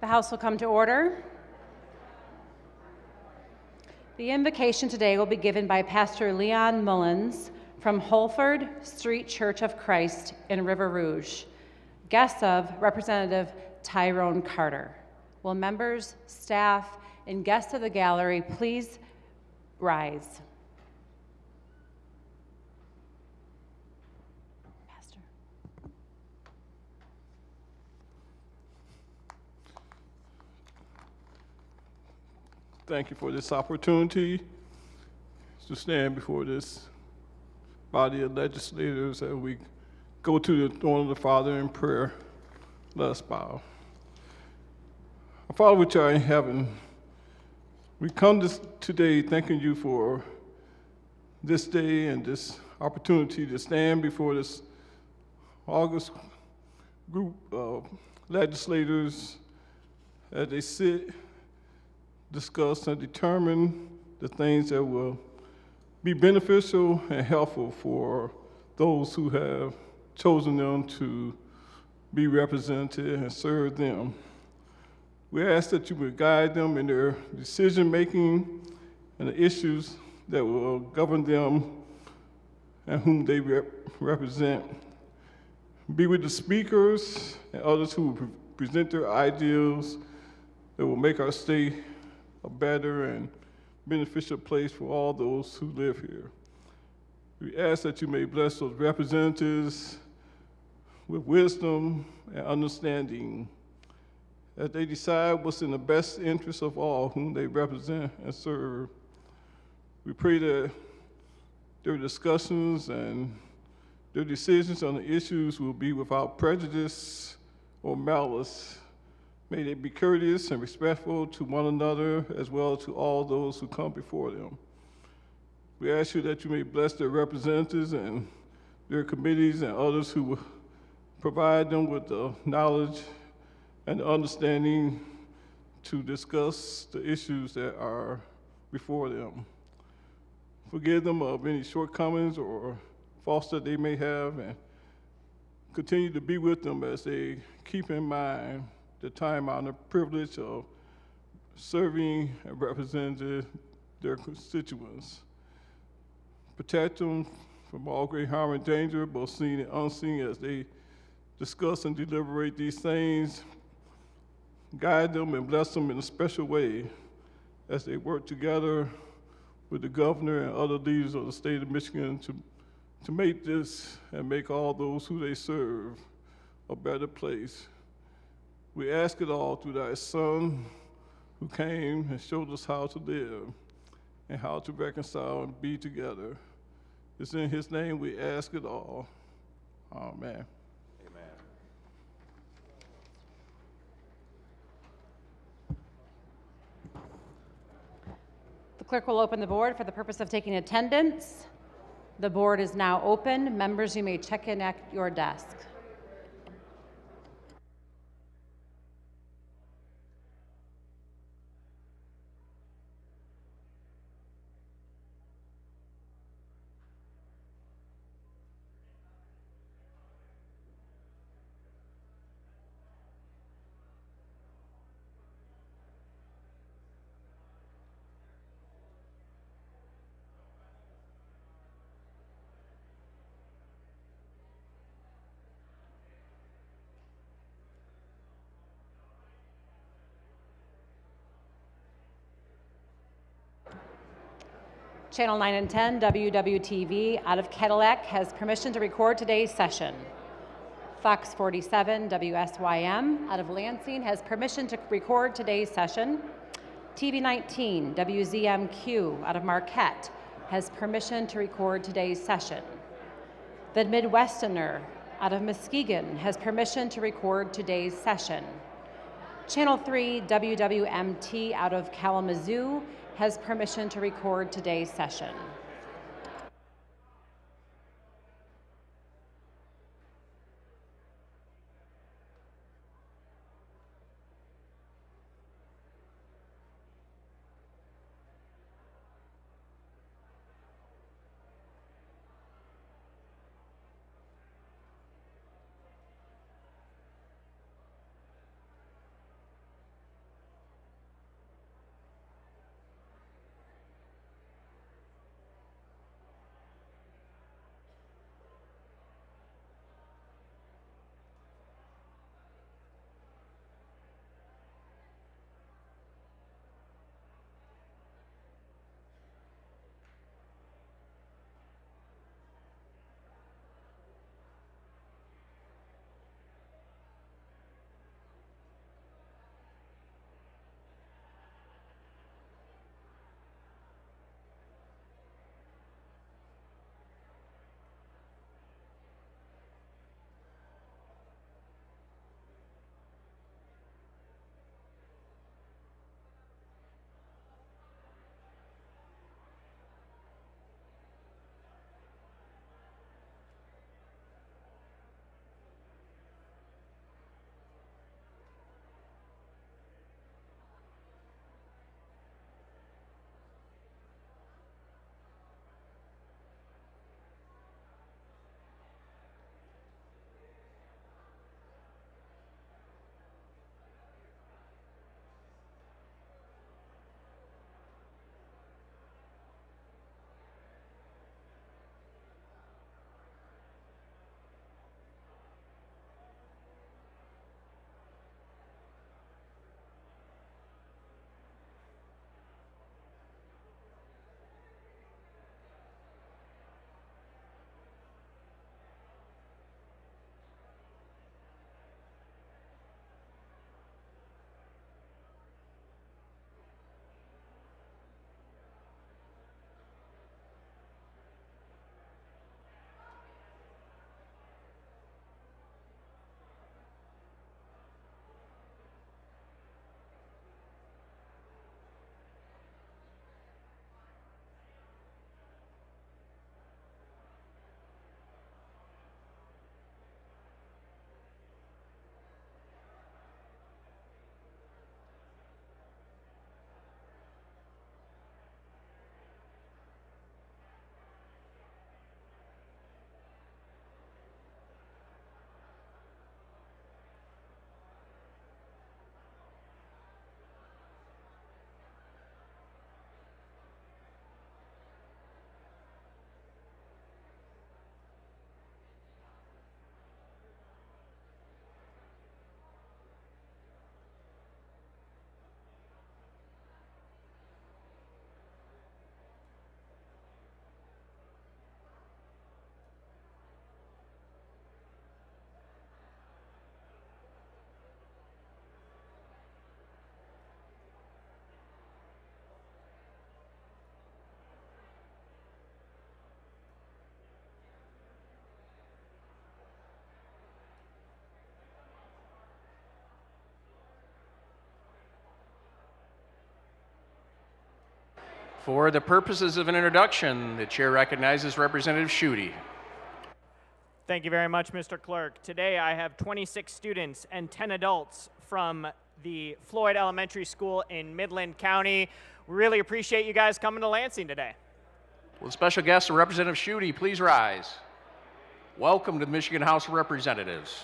The House will come to order. The invocation today will be given by Pastor Leon Mullins from Holford Street Church of Christ in River Rouge. Guests of Representative Tyrone Carter. Will members, staff, and guests of the gallery please rise? Pastor. Thank you for this opportunity to stand before this body of legislators as we go to the throne of the Father in prayer. Let us bow. Our Father which art in heaven, we come today thanking you for this day and this opportunity to stand before this august group of legislators as they sit, discuss, and determine the things that will be beneficial and helpful for those who have chosen them to be represented and serve them. We ask that you would guide them in their decision-making and the issues that will govern them and whom they represent. Be with the speakers and others who will present their ideals that will make our state a better and beneficial place for all those who live here. We ask that you may bless those representatives with wisdom and understanding as they decide what's in the best interest of all whom they represent and serve. We pray that their discussions and their decisions on the issues will be without prejudice or malice. May they be courteous and respectful to one another as well as to all those who come before them. We ask you that you may bless their representatives and their committees and others who will provide them with the knowledge and the understanding to discuss the issues that are before them. Forgive them of any shortcomings or faults that they may have, and continue to be with them as they keep in mind the time-honored privilege of serving and representing their constituents. Protect them from all great harm and danger, both seen and unseen, as they discuss and deliberate these things. Guide them and bless them in a special way as they work together with the governor and other leaders of the state of Michigan to make this and make all those who they serve a better place. We ask it all through thy Son, who came and showed us how to live and how to reconcile and be together. It's in his name we ask it all. Amen. The clerk will open the board for the purpose of taking attendance. The board is now open. Members, you may check in at your desk. Channel 9 and 10, WWTV, out of Cadillac, has permission to record today's session. Fox 47, WSYM, out of Lansing, has permission to record today's session. TV 19, WZMQ, out of Marquette, has permission to record today's session. The Midwesterner, out of Muskegon, has permission to record today's session. Channel 3, WWMT, out of Kalamazoo, has permission to record today's session. For the purposes of an introduction, the chair recognizes Representative Schutte. Thank you very much, Mr. Clerk. Today I have 26 students and 10 adults from the Floyd Elementary School in Midland County. We really appreciate you guys coming to Lansing today. Will the special guest, Representative Schutte, please rise? Welcome to the Michigan House of Representatives.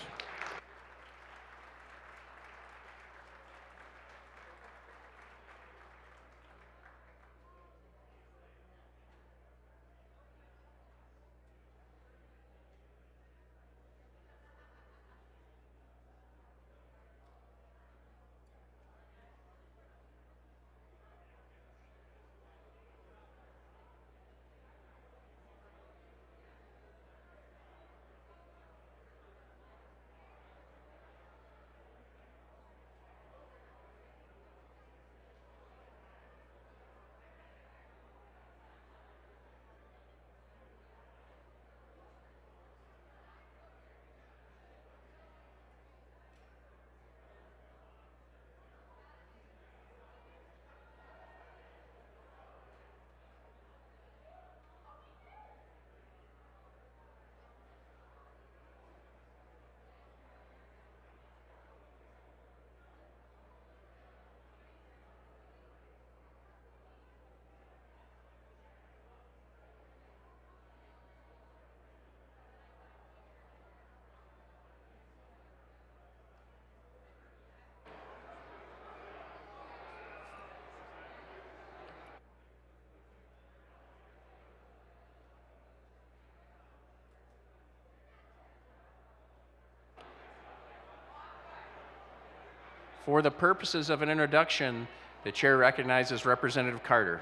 For the purposes of an introduction, the chair recognizes Representative Carter.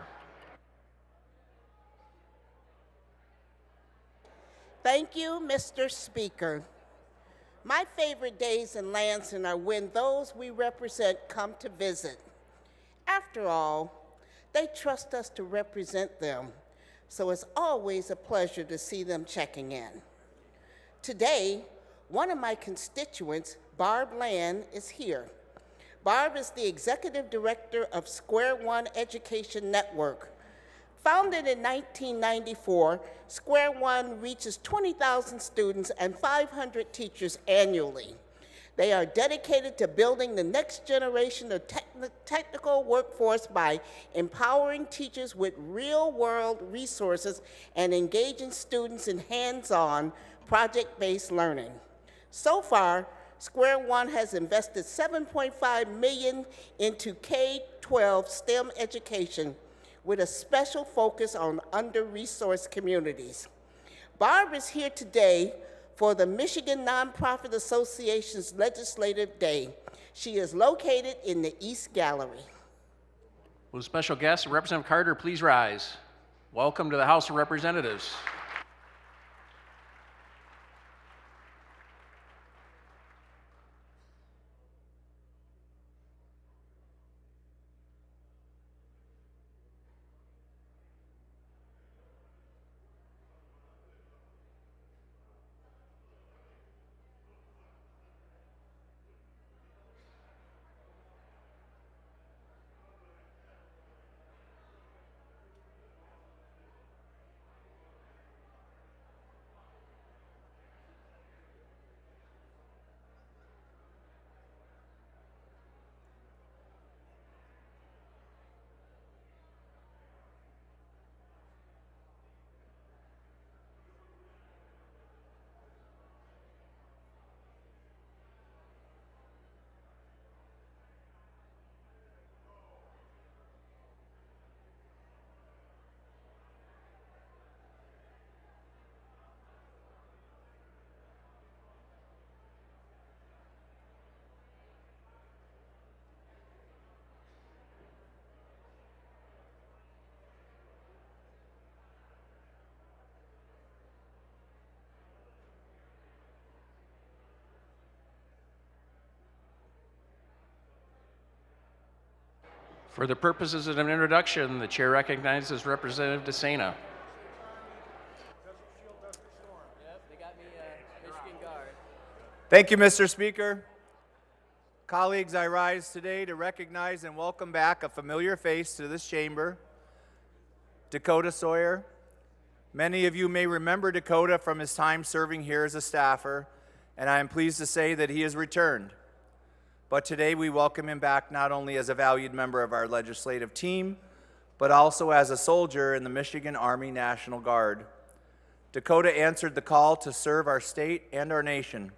Thank you, Mr. Speaker. My favorite days in Lansing are when those we represent come to visit. After all, they trust us to represent them, so it's always a pleasure to see them checking in. Today, one of my constituents, Barb Land, is here. Barb is the executive director of Square One Education Network. Founded in 1994, Square One reaches 20,000 students and 500 teachers annually. They are dedicated to building the next generation of technical workforce by empowering teachers with real-world resources and engaging students in hands-on, project-based learning. So far, Square One has invested $7.5 million into K-12 STEM education with a special focus on under-resourced communities. Barb is here today for the Michigan Nonprofit Association's Legislative Day. She is located in the East Gallery. Will the special guest, Representative Carter, please rise? Welcome to the House of Representatives. For the purposes of an introduction, the chair recognizes Representative DeSena. Thank you, Mr. Speaker. Colleagues, I rise today to recognize and welcome back a familiar face to this chamber. Dakota Sawyer. Many of you may remember Dakota from his time serving here as a staffer, and I am pleased to say that he has returned. But today we welcome him back not only as a valued member of our legislative team, but also as a soldier in the Michigan Army National Guard. Dakota answered the call to serve our state and our nation.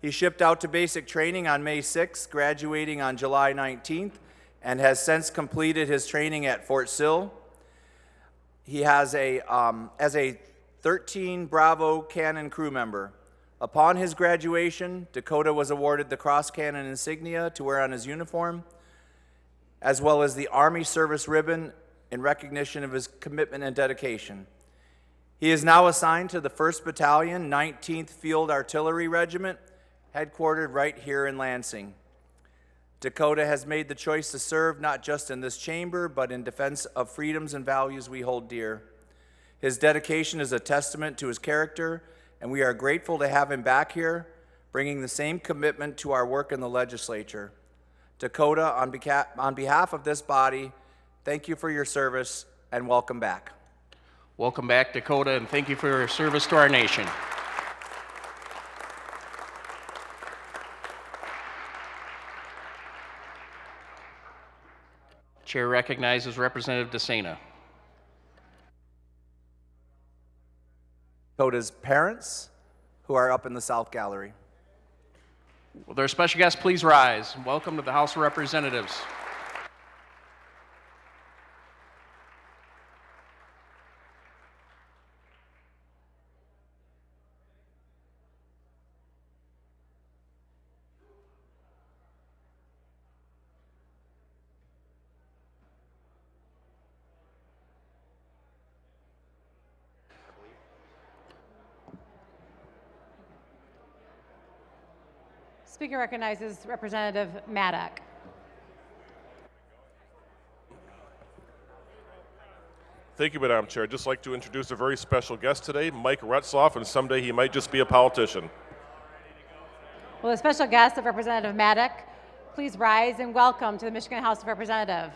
He shipped out to basic training on May 6th, graduating on July 19th, and has since completed his training at Fort Sill. He has as a 13 Bravo Cannon crew member. Upon his graduation, Dakota was awarded the Cross Cannon insignia to wear on his uniform, as well as the Army Service Ribbon in recognition of his commitment and dedication. He is now assigned to the 1st Battalion, 19th Field Artillery Regiment, headquartered right here in Lansing. Dakota has made the choice to serve not just in this chamber, but in defense of freedoms and values we hold dear. His dedication is a testament to his character, and we are grateful to have him back here, bringing the same commitment to our work in the legislature. Dakota, on behalf of this body, thank you for your service and welcome back. Welcome back, Dakota, and thank you for your service to our nation. Chair recognizes Representative DeSena. Dakota's parents, who are up in the South Gallery. Will their special guests please rise? Welcome to the House of Representatives. Speaker recognizes Representative Maddock. Thank you, Madam Chair. I'd just like to introduce a very special guest today, Mike Retzloff, and someday he might just be a politician. Will the special guest of Representative Maddock please rise and welcome to the Michigan House of Representatives.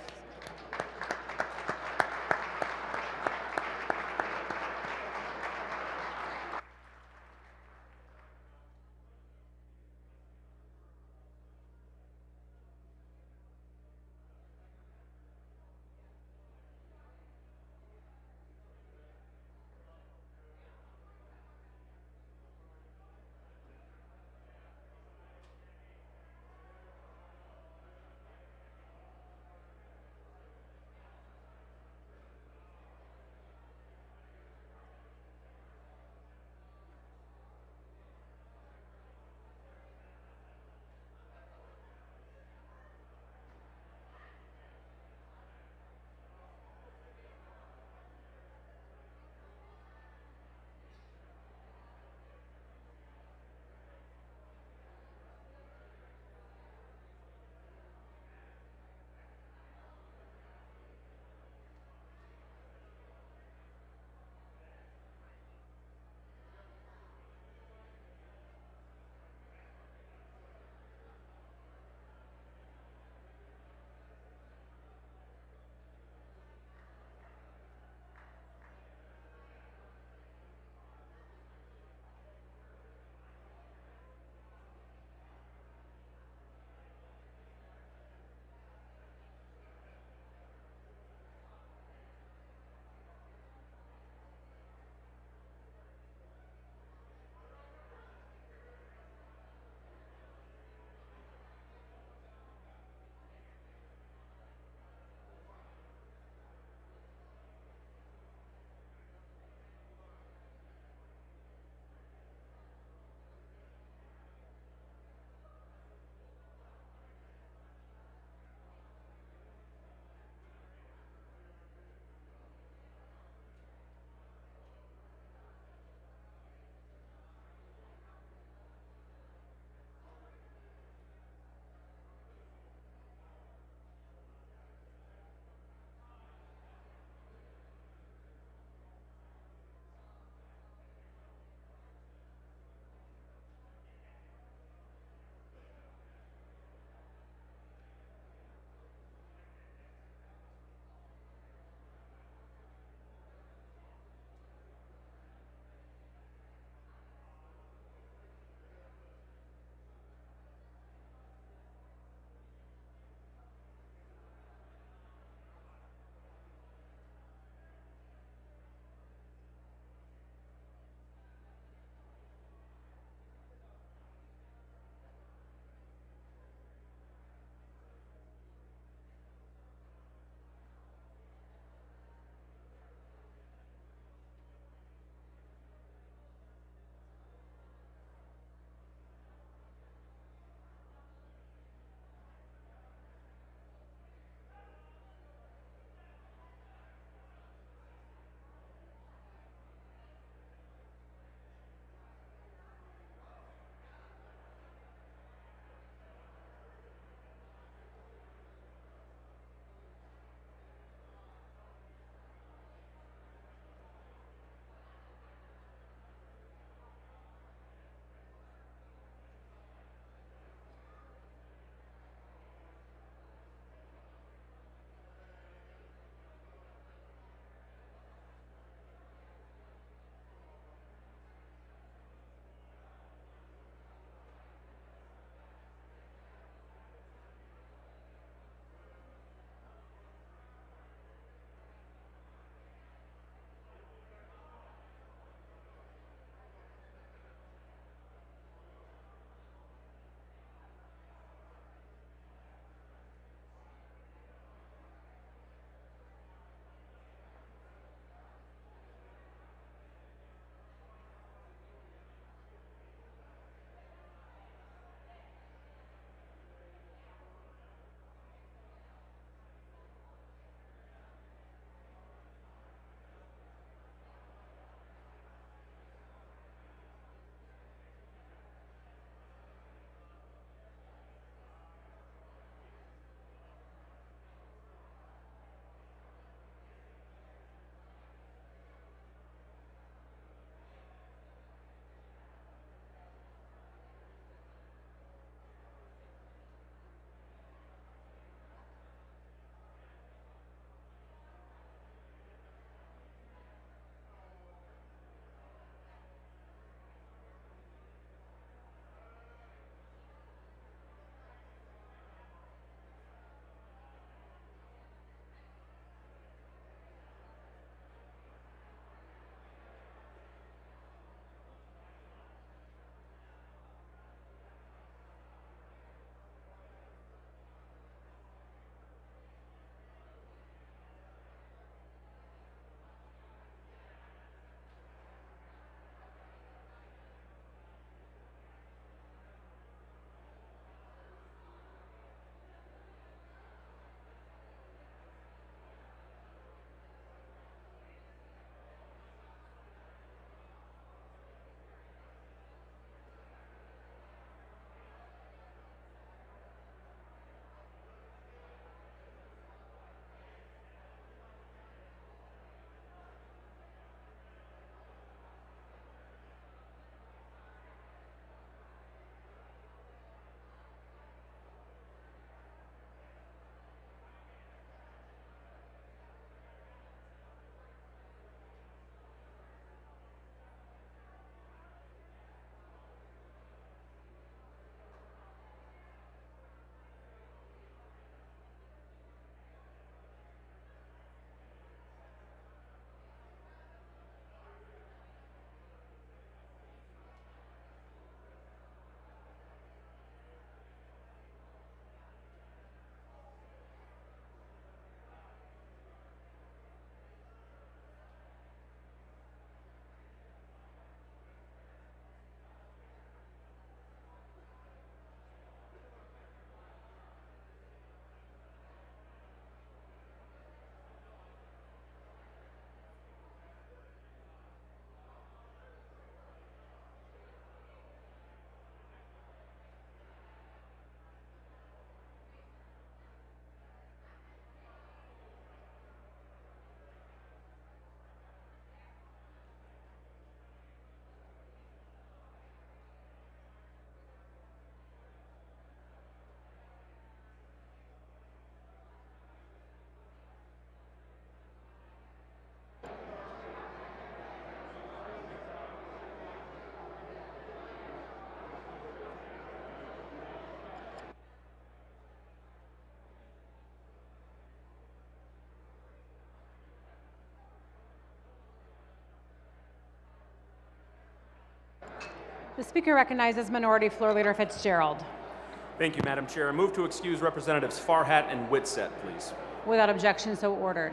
The Speaker recognizes Minority Floor Leader Fitzgerald. Thank you, Madam Chair. I move to excuse Representatives Farhat and Whitsett, please. Without objection, so ordered.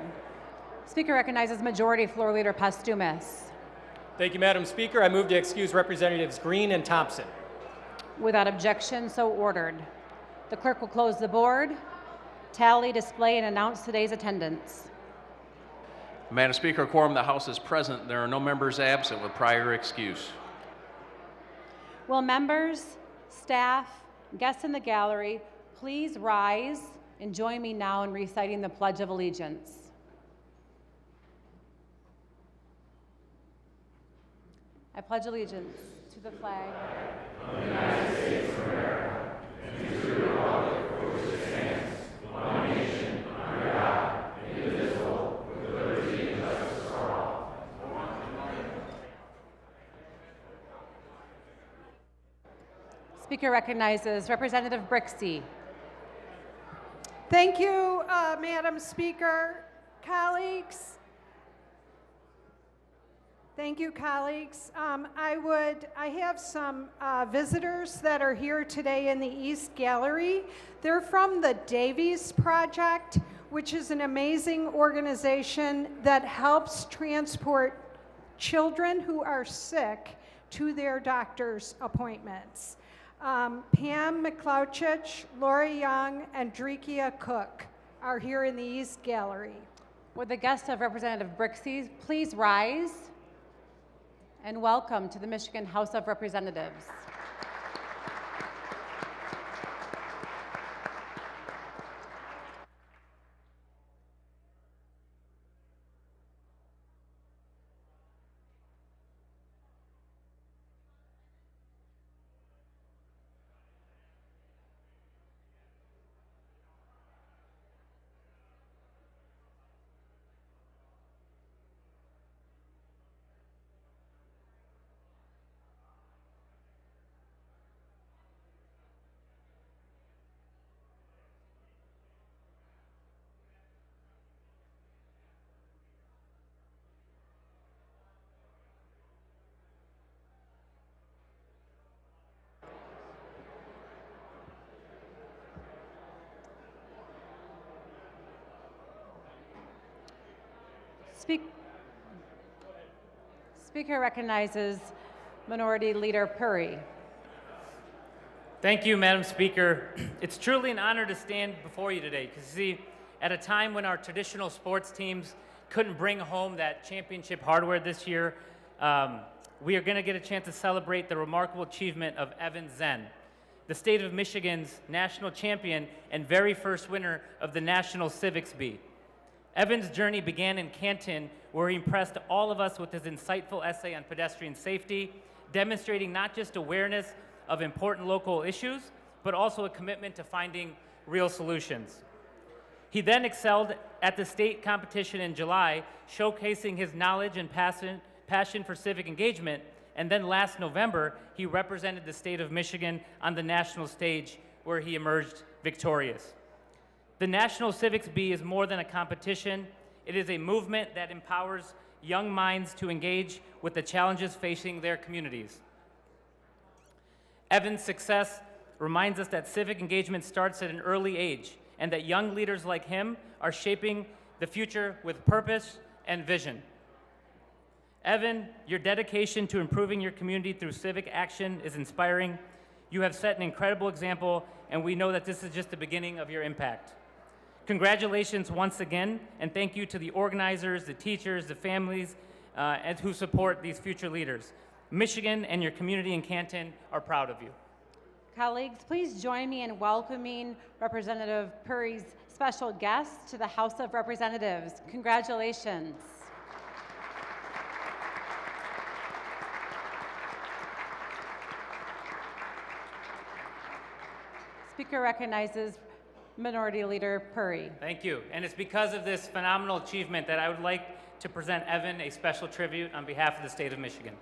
Speaker recognizes Majority Floor Leader Pastumas. Thank you, Madam Speaker. I move to excuse Representatives Green and Thompson. Without objection, so ordered. The clerk will close the board, tally, display, and announce today's attendance. Madam Speaker, quorum of the House is present. There are no members absent with prior excuse. Will members, staff, guests in the gallery please rise and join me now in reciting the Pledge of Allegiance. I pledge allegiance to the flag of the United States of America and to the republic for which it stands, one nation, under God, indivisible, with liberty and justice for all. Speaker recognizes Representative Brixey. Thank you, Madam Speaker. Colleagues, thank you, colleagues. I have some visitors that are here today in the East Gallery. They're from the Davies Project, which is an amazing organization that helps transport children who are sick to their doctor's appointments. Pam McLeodchich, Laura Young, and Drekia Cook are here in the East Gallery. Would the guests of Representative Brixey please rise and welcome to the Michigan House of Representatives. Speaker recognizes Minority Leader Puri. Thank you, Madam Speaker. It's truly an honor to stand before you today because, see, at a time when our traditional sports teams couldn't bring home that championship hardware this year, we are going to get a chance to celebrate the remarkable achievement of Evan Zen, the state of Michigan's national champion and very first winner of the National Civics Bee. Evan's journey began in Canton, where he impressed all of us with his insightful essay on pedestrian safety, demonstrating not just awareness of important local issues, but also a commitment to finding real solutions. He then excelled at the state competition in July, showcasing his knowledge and passion for civic engagement, and then last November, he represented the state of Michigan on the national stage, where he emerged victorious. The National Civics Bee is more than a competition. It is a movement that empowers young minds to engage with the challenges facing their communities. Evan's success reminds us that civic engagement starts at an early age and that young leaders like him are shaping the future with purpose and vision. Evan, your dedication to improving your community through civic action is inspiring. You have set an incredible example, and we know that this is just the beginning of your impact. Congratulations once again, and thank you to the organizers, the teachers, the families, and who support these future leaders. Michigan and your community in Canton are proud of you. Colleagues, please join me in welcoming Representative Puri's special guest to the House of Representatives. Congratulations. Speaker recognizes Minority Leader Puri. Thank you. And it's because of this phenomenal achievement that I would like to present Evan a special tribute on behalf of the state of Michigan.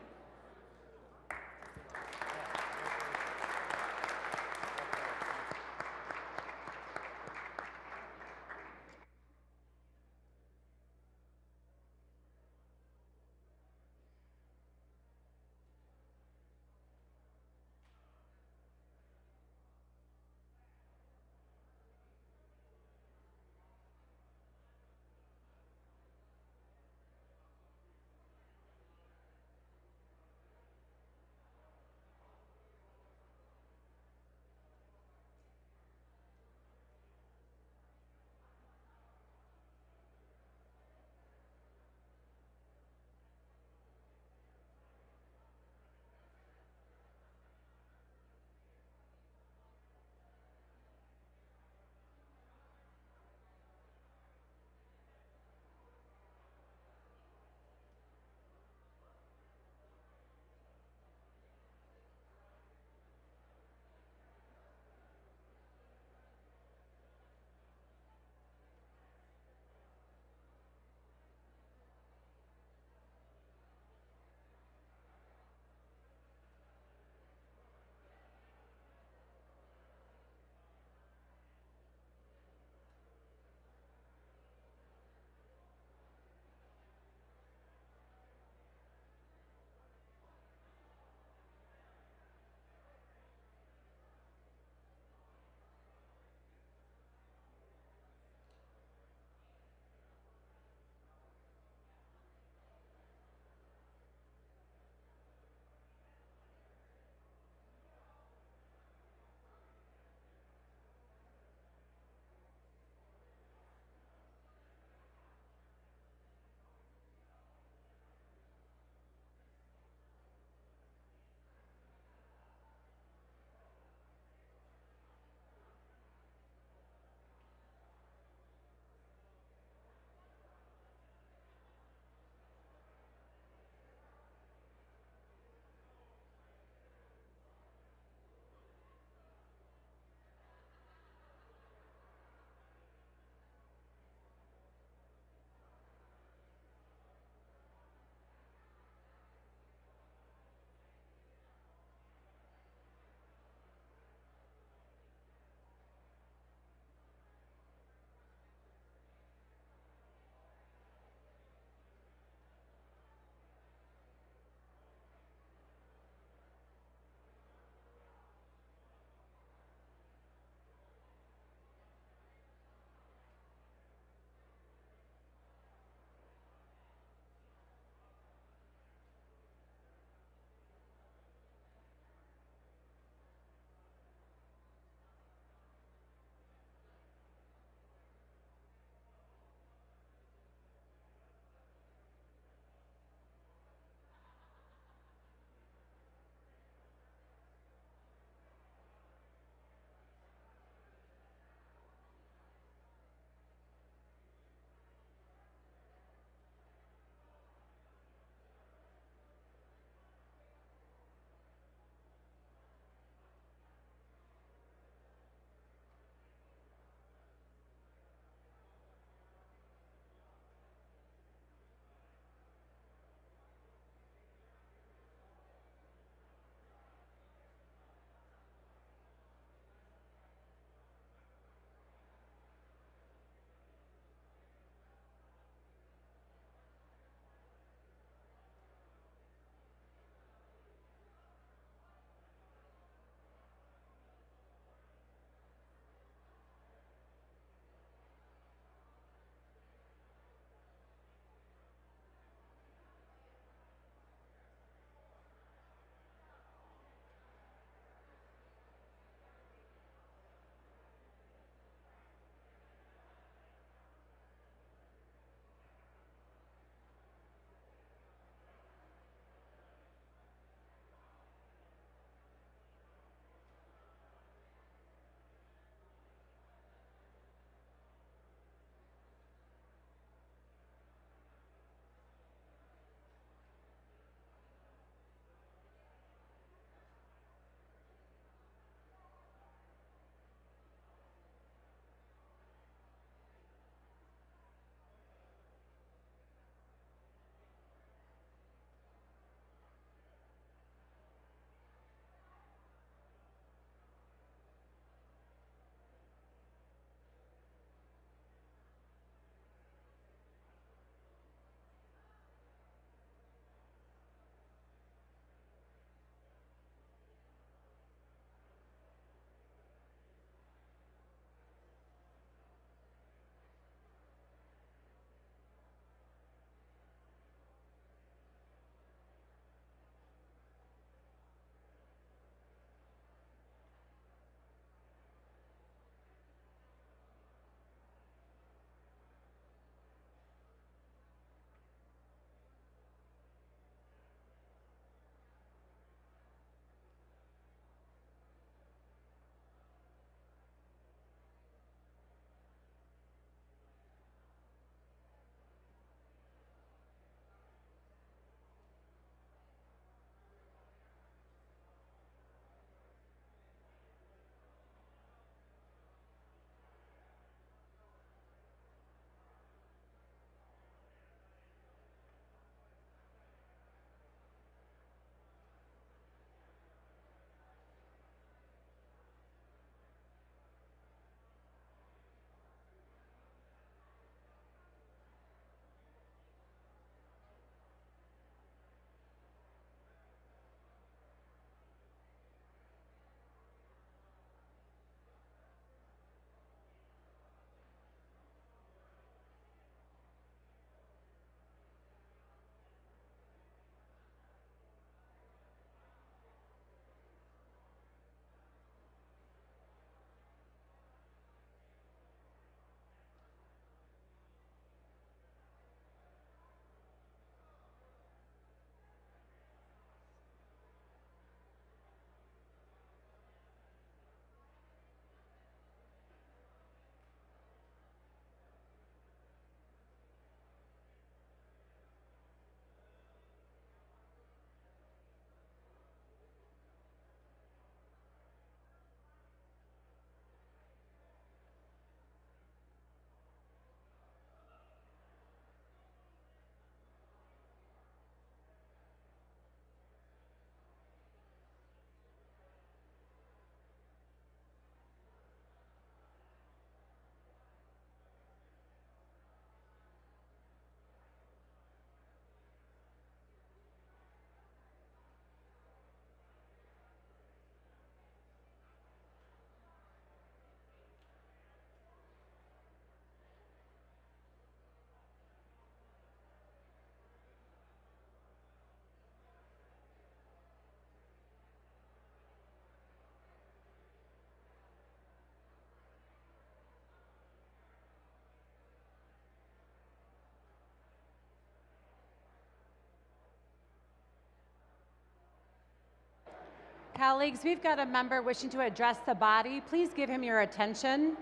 Colleagues, we've got a member wishing to address the body. Please give him your attention.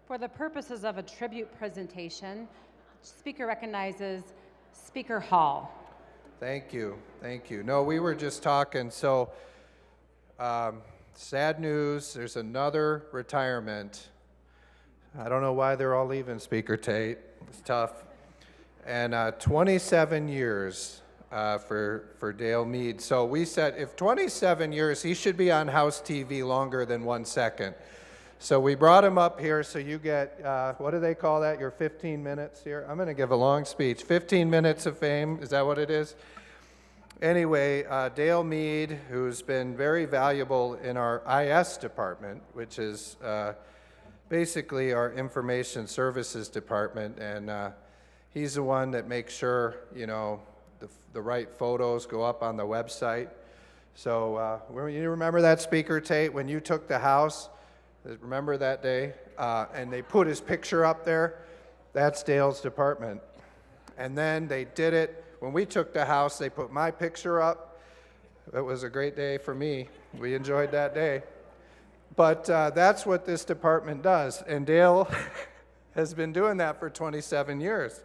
For the purposes of a tribute presentation, speaker recognizes Speaker Hall. Thank you. Thank you. No, we were just talking. So, sad news. There's another retirement. I don't know why they're all leaving, Speaker Tate. It's tough. And 27 years for Dale Mead. So we said if 27 years, he should be on House TV longer than 1 second. So we brought him up here so you get, what do they call that, your 15 minutes here? I'm going to give a long speech. 15 minutes of fame, is that what it is? Anyway, Dale Mead, who's been very valuable in our IS department, which is basically our information services department, and he's the one that makes sure, you know, the right photos go up on the website. So you remember that, Speaker Tate, when you took the House? Remember that day? And they put his picture up there? That's Dale's department. And then they did it. When we took the House, they put my picture up. It was a great day for me. We enjoyed that day. But that's what this department does. And Dale has been doing that for 27 years.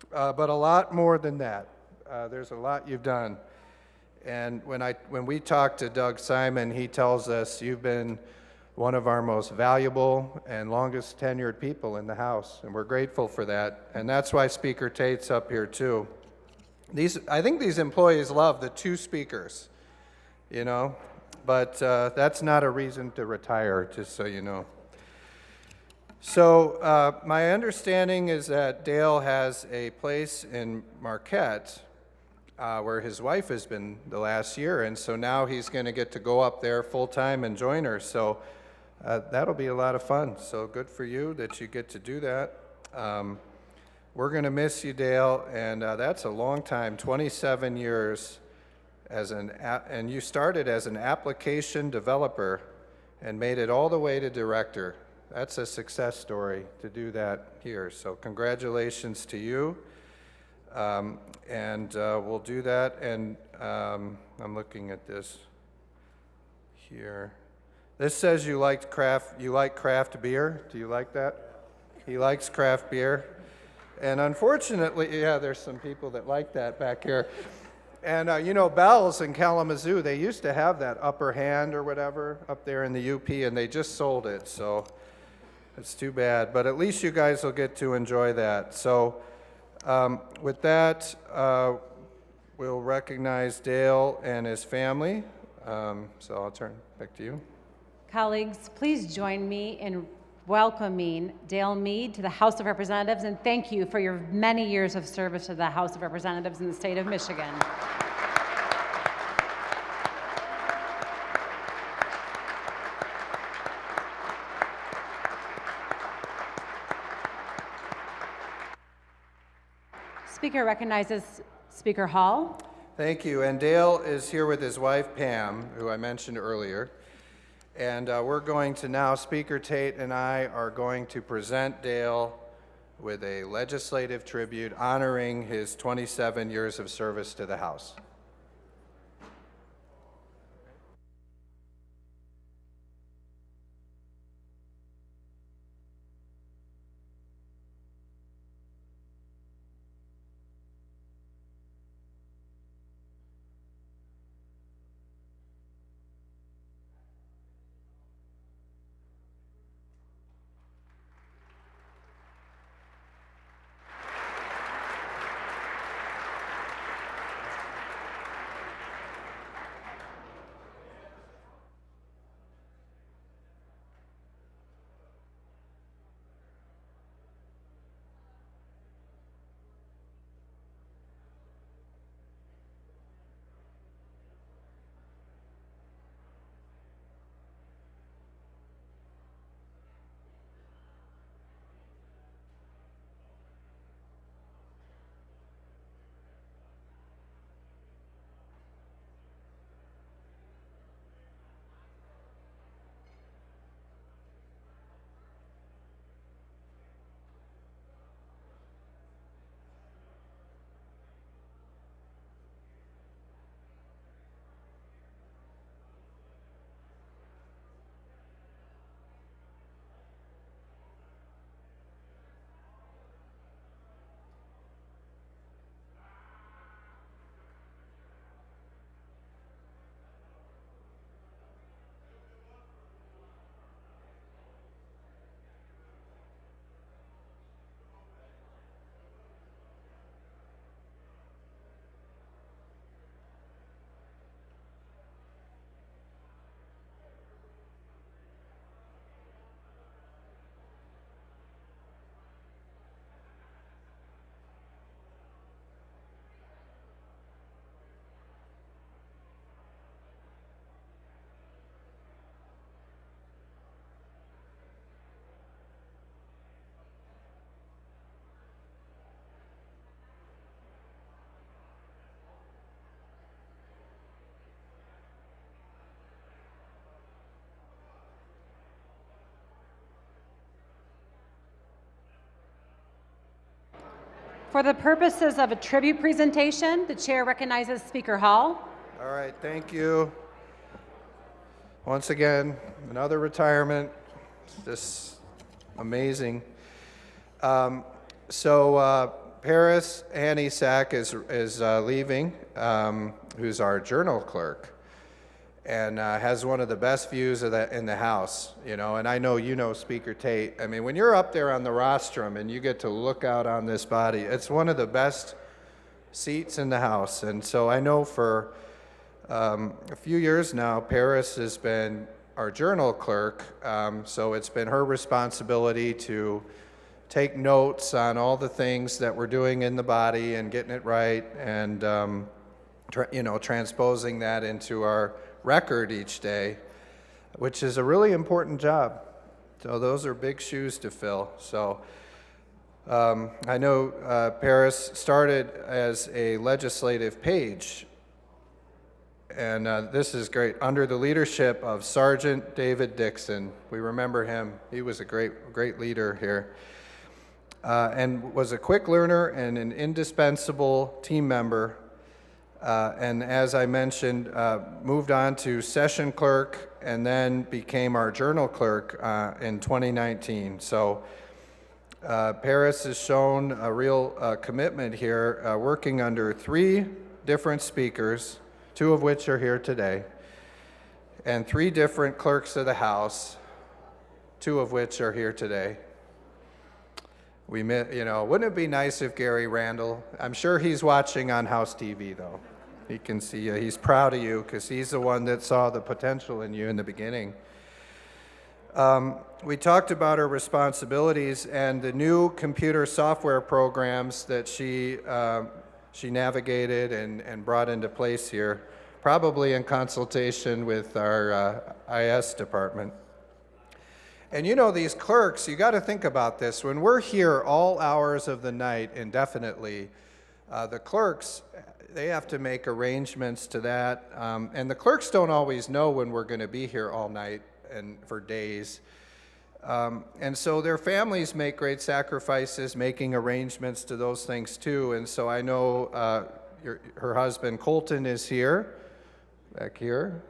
But a lot more than that. There's a lot you've done. And when we talk to Doug Simon, he tells us you've been one of our most valuable and longest tenured people in the House, and we're grateful for that. And that's why Speaker Tate's up here too. I think these employees love the two speakers, you know, but that's not a reason to retire, just so you know. So my understanding is that Dale has a place in Marquette where his wife has been the last year, and so now he's going to get to go up there full-time and join her. So that'll be a lot of fun. So good for you that you get to do that. We're going to miss you, Dale, and that's a long time, 27 years and you started as an application developer and made it all the way to director. That's a success story to do that here. So congratulations to you. And we'll do that. And I'm looking at this here. This says you like craft beer. Do you like that? He likes craft beer. And unfortunately, yeah, there's some people that like that back here. And you know, Bell's in Kalamazoo, they used to have that Upper Hand or whatever up there in the UP, and they just sold it. So it's too bad. But at least you guys will get to enjoy that. So with that, we'll recognize Dale and his family. So I'll turn back to you. Colleagues, please join me in welcoming Dale Mead to the House of Representatives, and thank you for your many years of service to the House of Representatives in the state of Michigan. Speaker recognizes Speaker Hall. Thank you. And Dale is here with his wife, Pam, who I mentioned earlier. And we're going to now, Speaker Tate and I are going to present Dale with a legislative tribute honoring his 27 years of service to the House. For the purposes of a tribute presentation, the chair recognizes Speaker Hall. All right, thank you. Once again, another retirement. Just amazing. Paris Annie Sack is leaving, who's our journal clerk, and has one of the best views of that in the House, you know, and I know you know Speaker Tate. I mean, when you're up there on the rostrum and you get to look out on this body, it's one of the best seats in the House. And so I know for a few years now, Paris has been our journal clerk, so it's been her responsibility to take notes on all the things that we're doing in the body and getting it right, and transposing that into our record each day, which is a really important job. So those are big shoes to fill. So I know Paris started as a legislative page, and this is great, under the leadership of Sergeant David Dixon. We remember him. He was a great leader here, and was a quick learner and an indispensable team member. And as I mentioned, moved on to session clerk and then became our journal clerk in 2019. So Paris has shown a real commitment here, working under 3 different speakers, 2 of which are here today, and 3 different clerks of the House, 2 of which are here today. Wouldn't it be nice if Gary Randall, I'm sure he's watching on House TV though. He can see you. He's proud of you because he's the one that saw the potential in you in the beginning. We talked about her responsibilities and the new computer software programs that she navigated and brought into place here, probably in consultation with our IS department. And you know, these clerks, you got to think about this. When we're here all hours of the night indefinitely, the clerks, they have to make arrangements to that. And the clerks don't always know when we're going to be here all night and for days. And so their families make great sacrifices, making arrangements to those things too. And so I know her husband Colton is here, back here.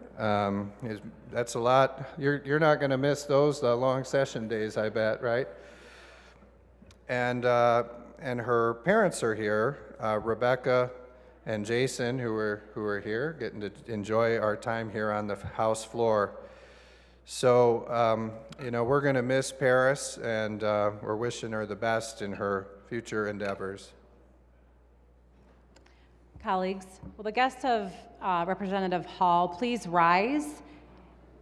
That's a lot. You're not going to miss those long session days, I bet, right? And her parents are here, Rebecca and Jason, who are here, getting to enjoy our time here on the House floor. So, we're going to miss Paris, and we're wishing her the best in her future endeavors. Colleagues, will the guests of Representative Hall please rise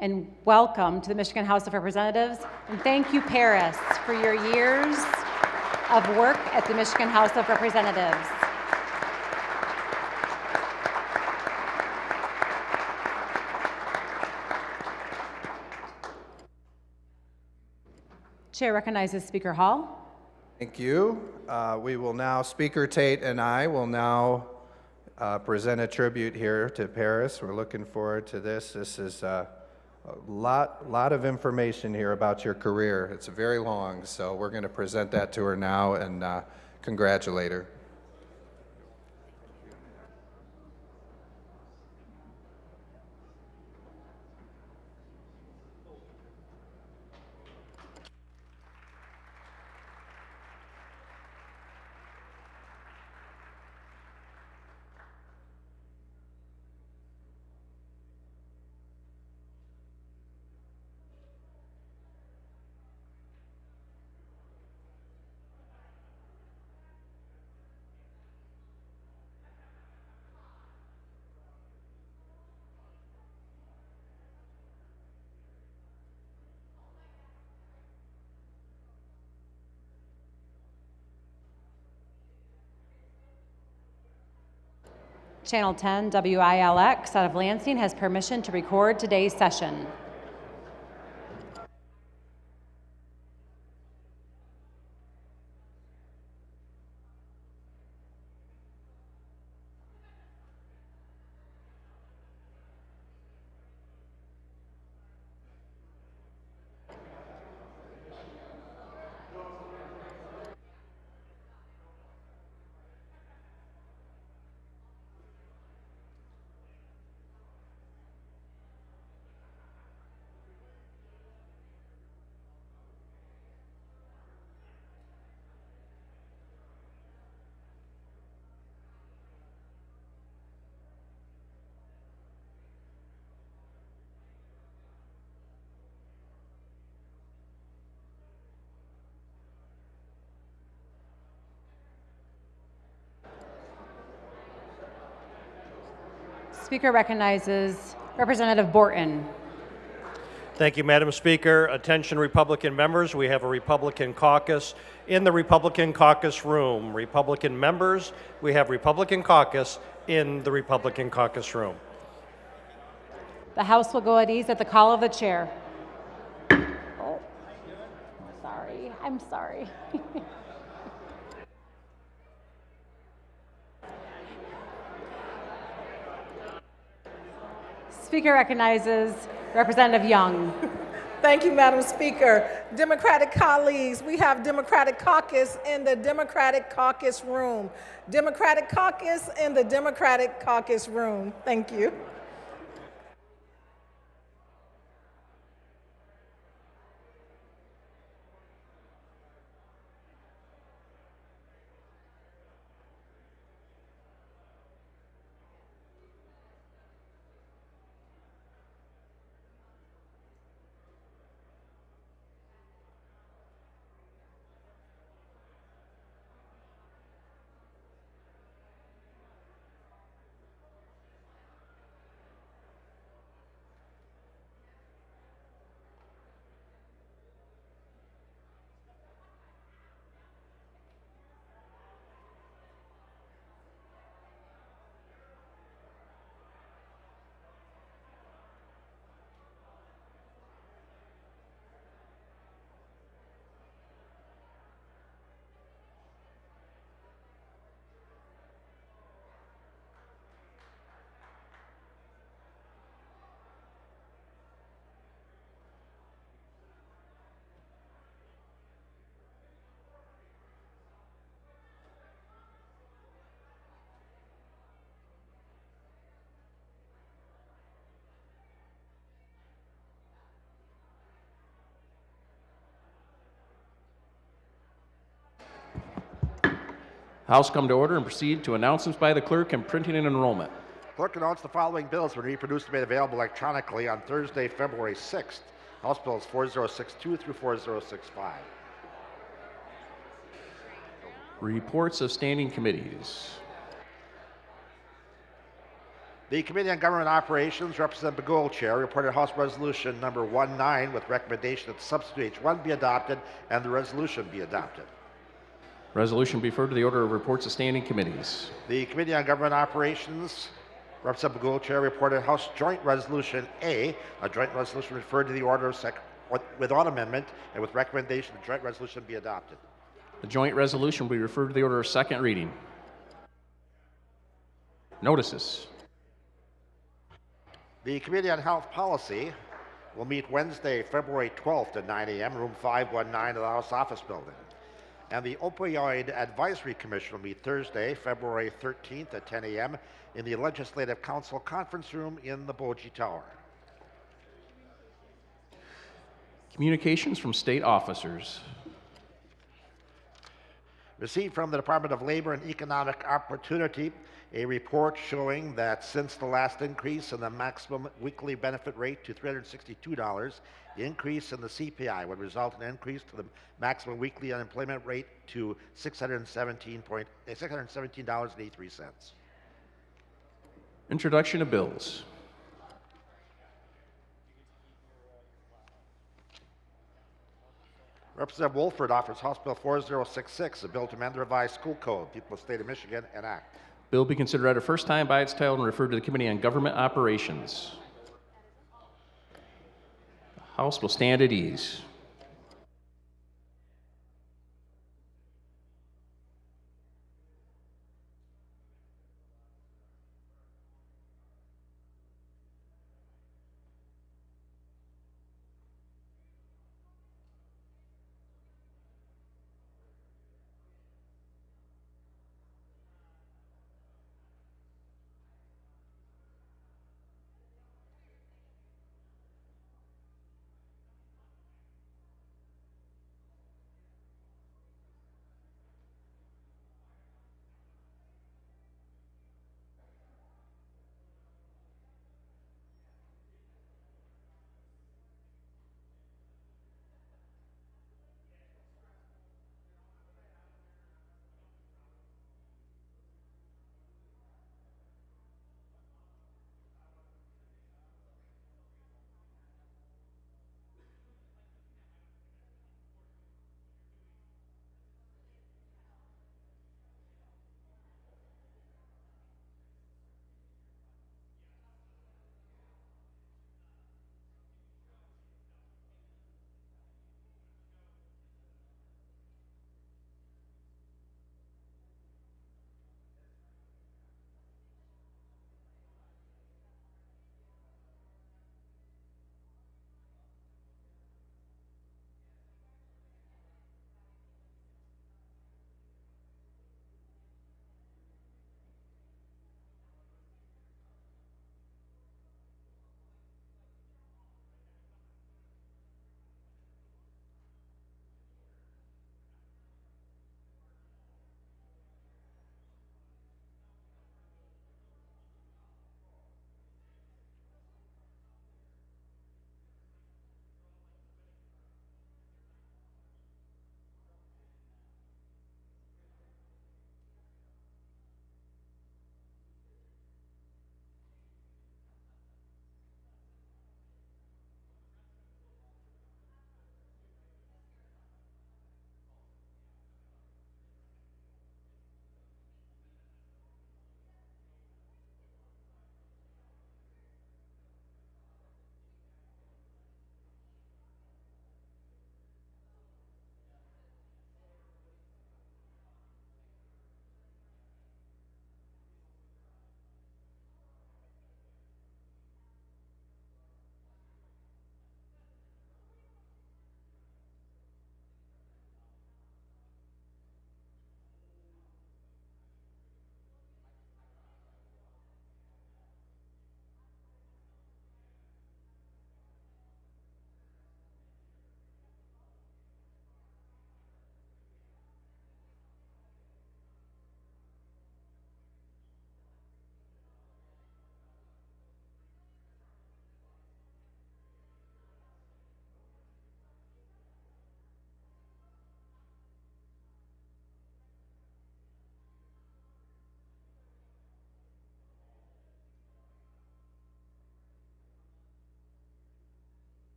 and welcome to the Michigan House of Representatives, and thank you, Paris, for your years of work at the Michigan House of Representatives. Chair recognizes Speaker Hall. Thank you. We will now, Speaker Tate and I will now present a tribute here to Paris. We're looking forward to this. This is a lot of information here about your career. It's very long, so we're going to present that to her now and congratulate her. Channel 10 WILX out of Lansing has permission to record today's session. Speaker recognizes Representative Borton. Thank you, Madam Speaker. Attention, Republican members. We have a Republican caucus in the Republican caucus room. Republican members, we have Republican caucus in the Republican caucus room. The House will go at ease at the call of the chair. Oh, sorry. I'm sorry. Speaker recognizes Representative Young. Thank you, Madam Speaker. Democratic colleagues, we have Democratic caucus in the Democratic caucus room. Democratic caucus in the Democratic caucus room. Thank you. House come to order and proceed to announcements by the clerk and printing and enrollment. Clerk announced the following bills were reproduced and made available electronically on Thursday, February 6th. House Bills 4062 through 4065. Reports of standing committees. The Committee on Government Operations, Representative Begul, Chair, reported House Resolution number 19 with recommendation that Substitute H1 be adopted and the resolution be adopted. Resolution be referred to the order of reports of standing committees. The Committee on Government Operations, Representative Begul, Chair, reported House Joint Resolution A, a joint resolution referred to the order of without amendment and with recommendation the joint resolution be adopted. The joint resolution will be referred to the order of second reading. Notices. The Committee on Health Policy will meet Wednesday, February 12th at 9 a.m., room 519 of the House Office Building. And the Opioid Advisory Commission will meet Thursday, February 13th at 10 a.m. in the Legislative Council Conference Room in the Bogie Tower. Communications from state officers. Received from the Department of Labor and Economic Opportunity a report showing that since the last increase in the maximum weekly benefit rate to $362, the increase in the CPI would result in an increase to the maximum weekly unemployment rate to $617.83. Introduction of bills. Representative Wolford offers House Bill 4066, a bill to amend the revised school code. People of the State of Michigan enact. Bill be considered read a first time by its title and referred to the Committee on Government Operations. The House will stand at ease.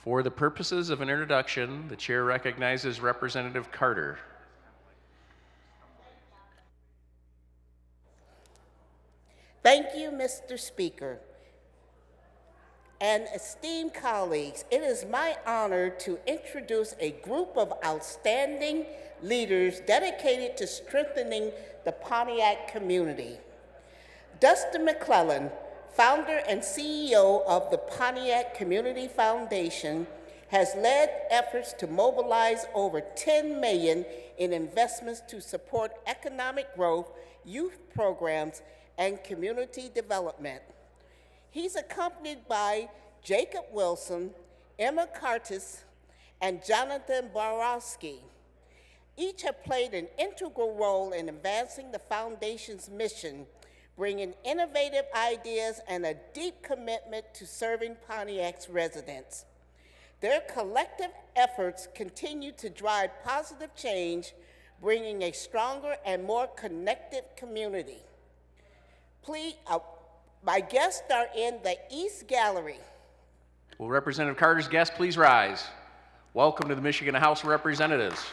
For the purposes of an introduction, the chair recognizes Representative Carter. Thank you, Mr. Speaker. And esteemed colleagues, it is my honor to introduce a group of outstanding leaders dedicated to strengthening the Pontiac community. Dustin McClellan, founder and CEO of the Pontiac Community Foundation, has led efforts to mobilize over $10 million in investments to support economic growth, youth programs, and community development. He's accompanied by Jacob Wilson, Emma Curtis, and Jonathan Borowski. Each have played an integral role in advancing the Foundation's mission, bringing innovative ideas and a deep commitment to serving Pontiac's residents. Their collective efforts continue to drive positive change, bringing a stronger and more connected community. Please, my guests are in the East Gallery. Will Representative Carter's guests please rise? Welcome to the Michigan House of Representatives.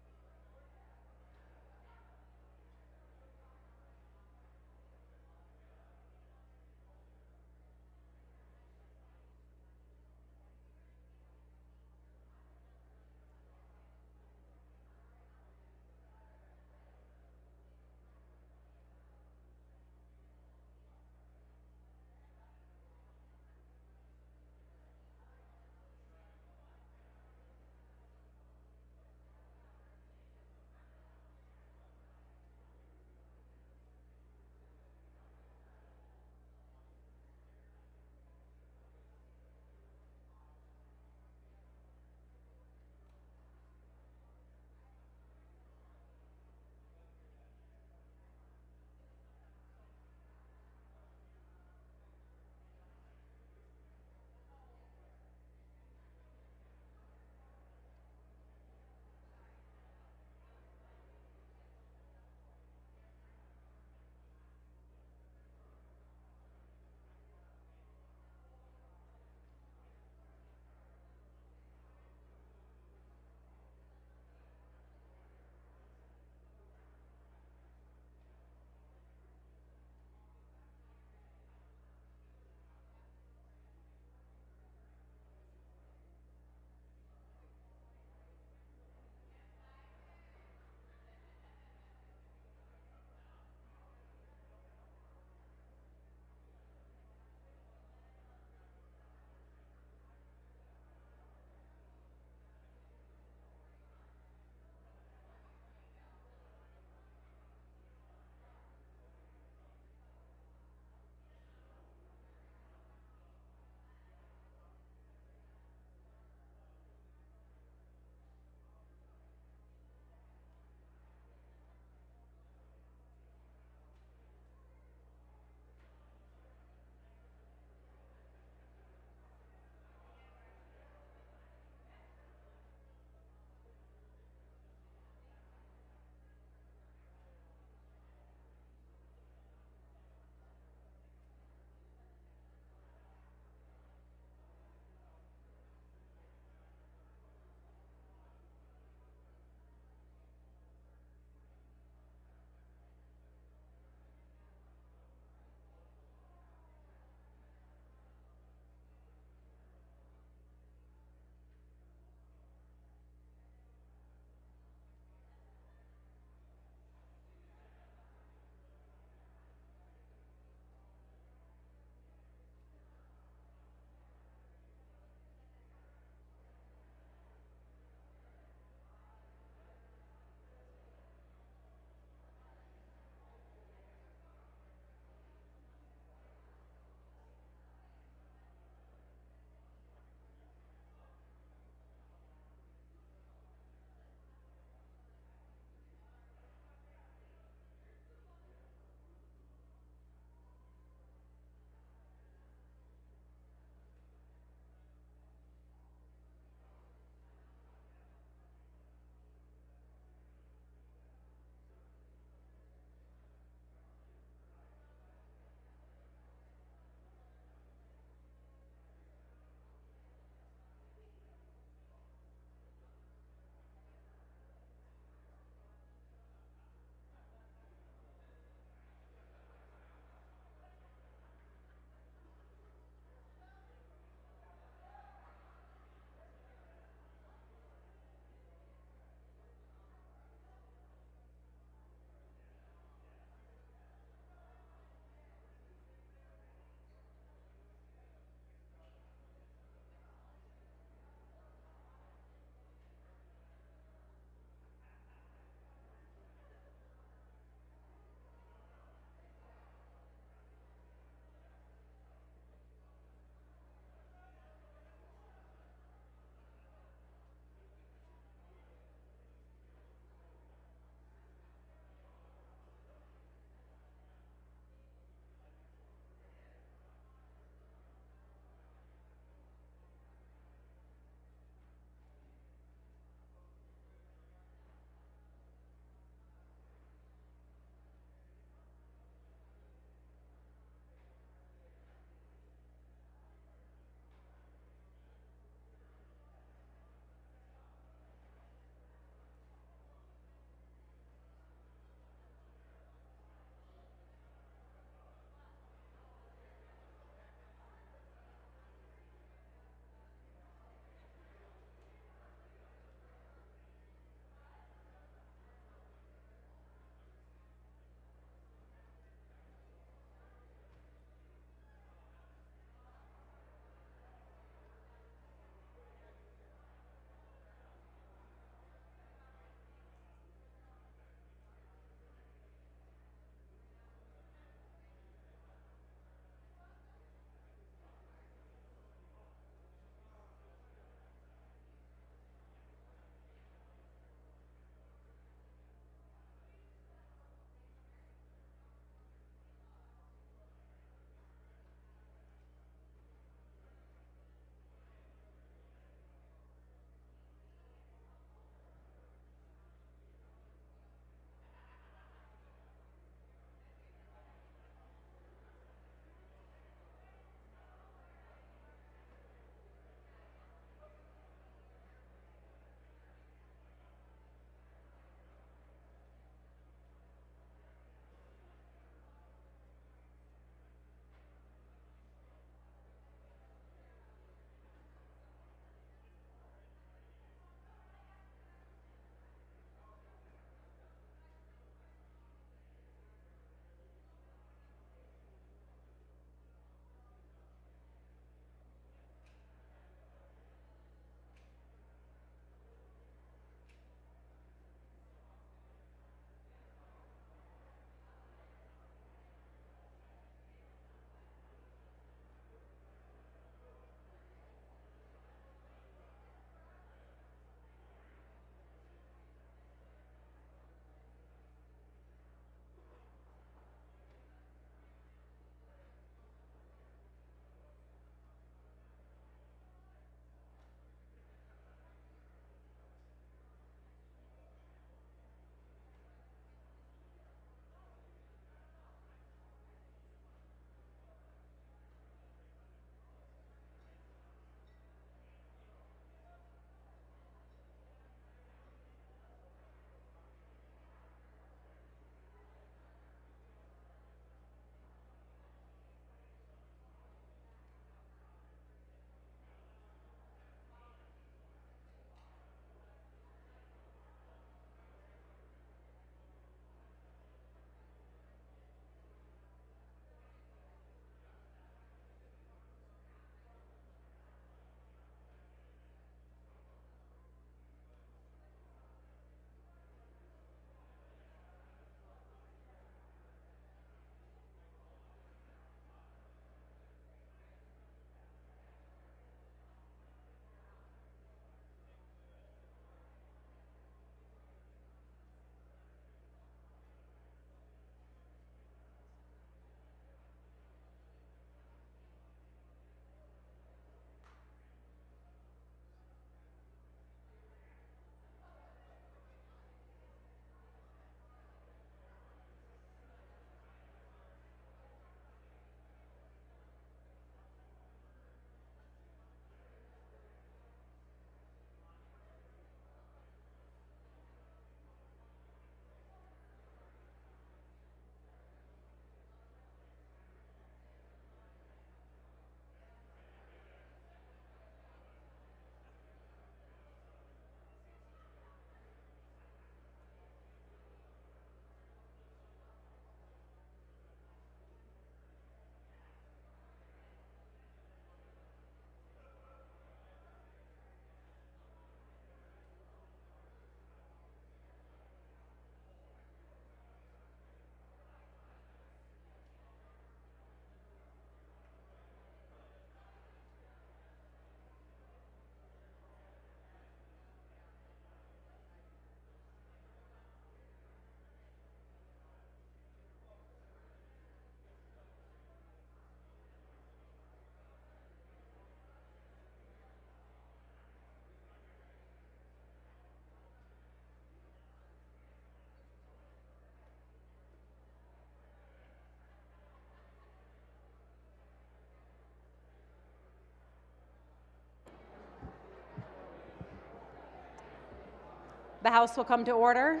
The House will come to order.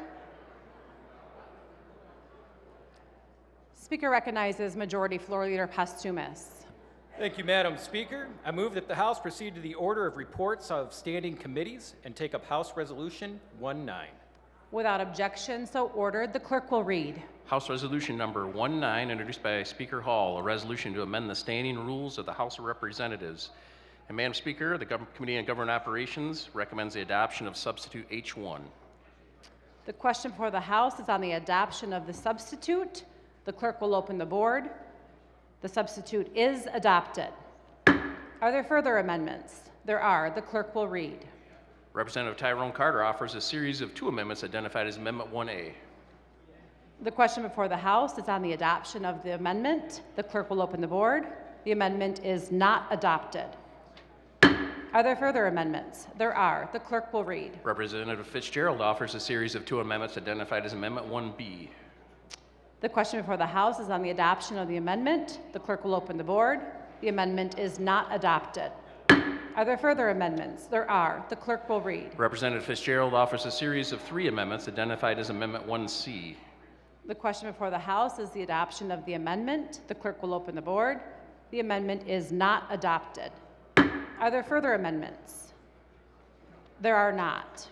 Speaker recognizes Majority Floor Leader Postumus. Thank you, Madam Speaker. I move that the House proceed to the order of reports of standing committees and take up House Resolution 19. Without objection, so ordered. The clerk will read. House Resolution number 19, introduced by Speaker Hall, a resolution to amend the standing rules of the House of Representatives. And Madam Speaker, the Committee on Government Operations recommends the adoption of substitute H1. The question for the House is on the adoption of the substitute. The clerk will open the board. The substitute is adopted. Are there further amendments? There are. The clerk will read. Representative Tyrone Carter offers a series of 2 amendments identified as Amendment 1A. The question before the House is on the adoption of the amendment. The clerk will open the board. The amendment is not adopted. Are there further amendments? There are. The clerk will read. Representative Fitzgerald offers a series of 2 amendments identified as Amendment 1B. The question before the House is on the adoption of the amendment. The clerk will open the board. The amendment is not adopted. Are there further amendments? There are. The clerk will read. Representative Fitzgerald offers a series of 3 amendments identified as Amendment 1C. The question before the House is the adoption of the amendment. The clerk will open the board. The amendment is not adopted. Are there further amendments? There are not.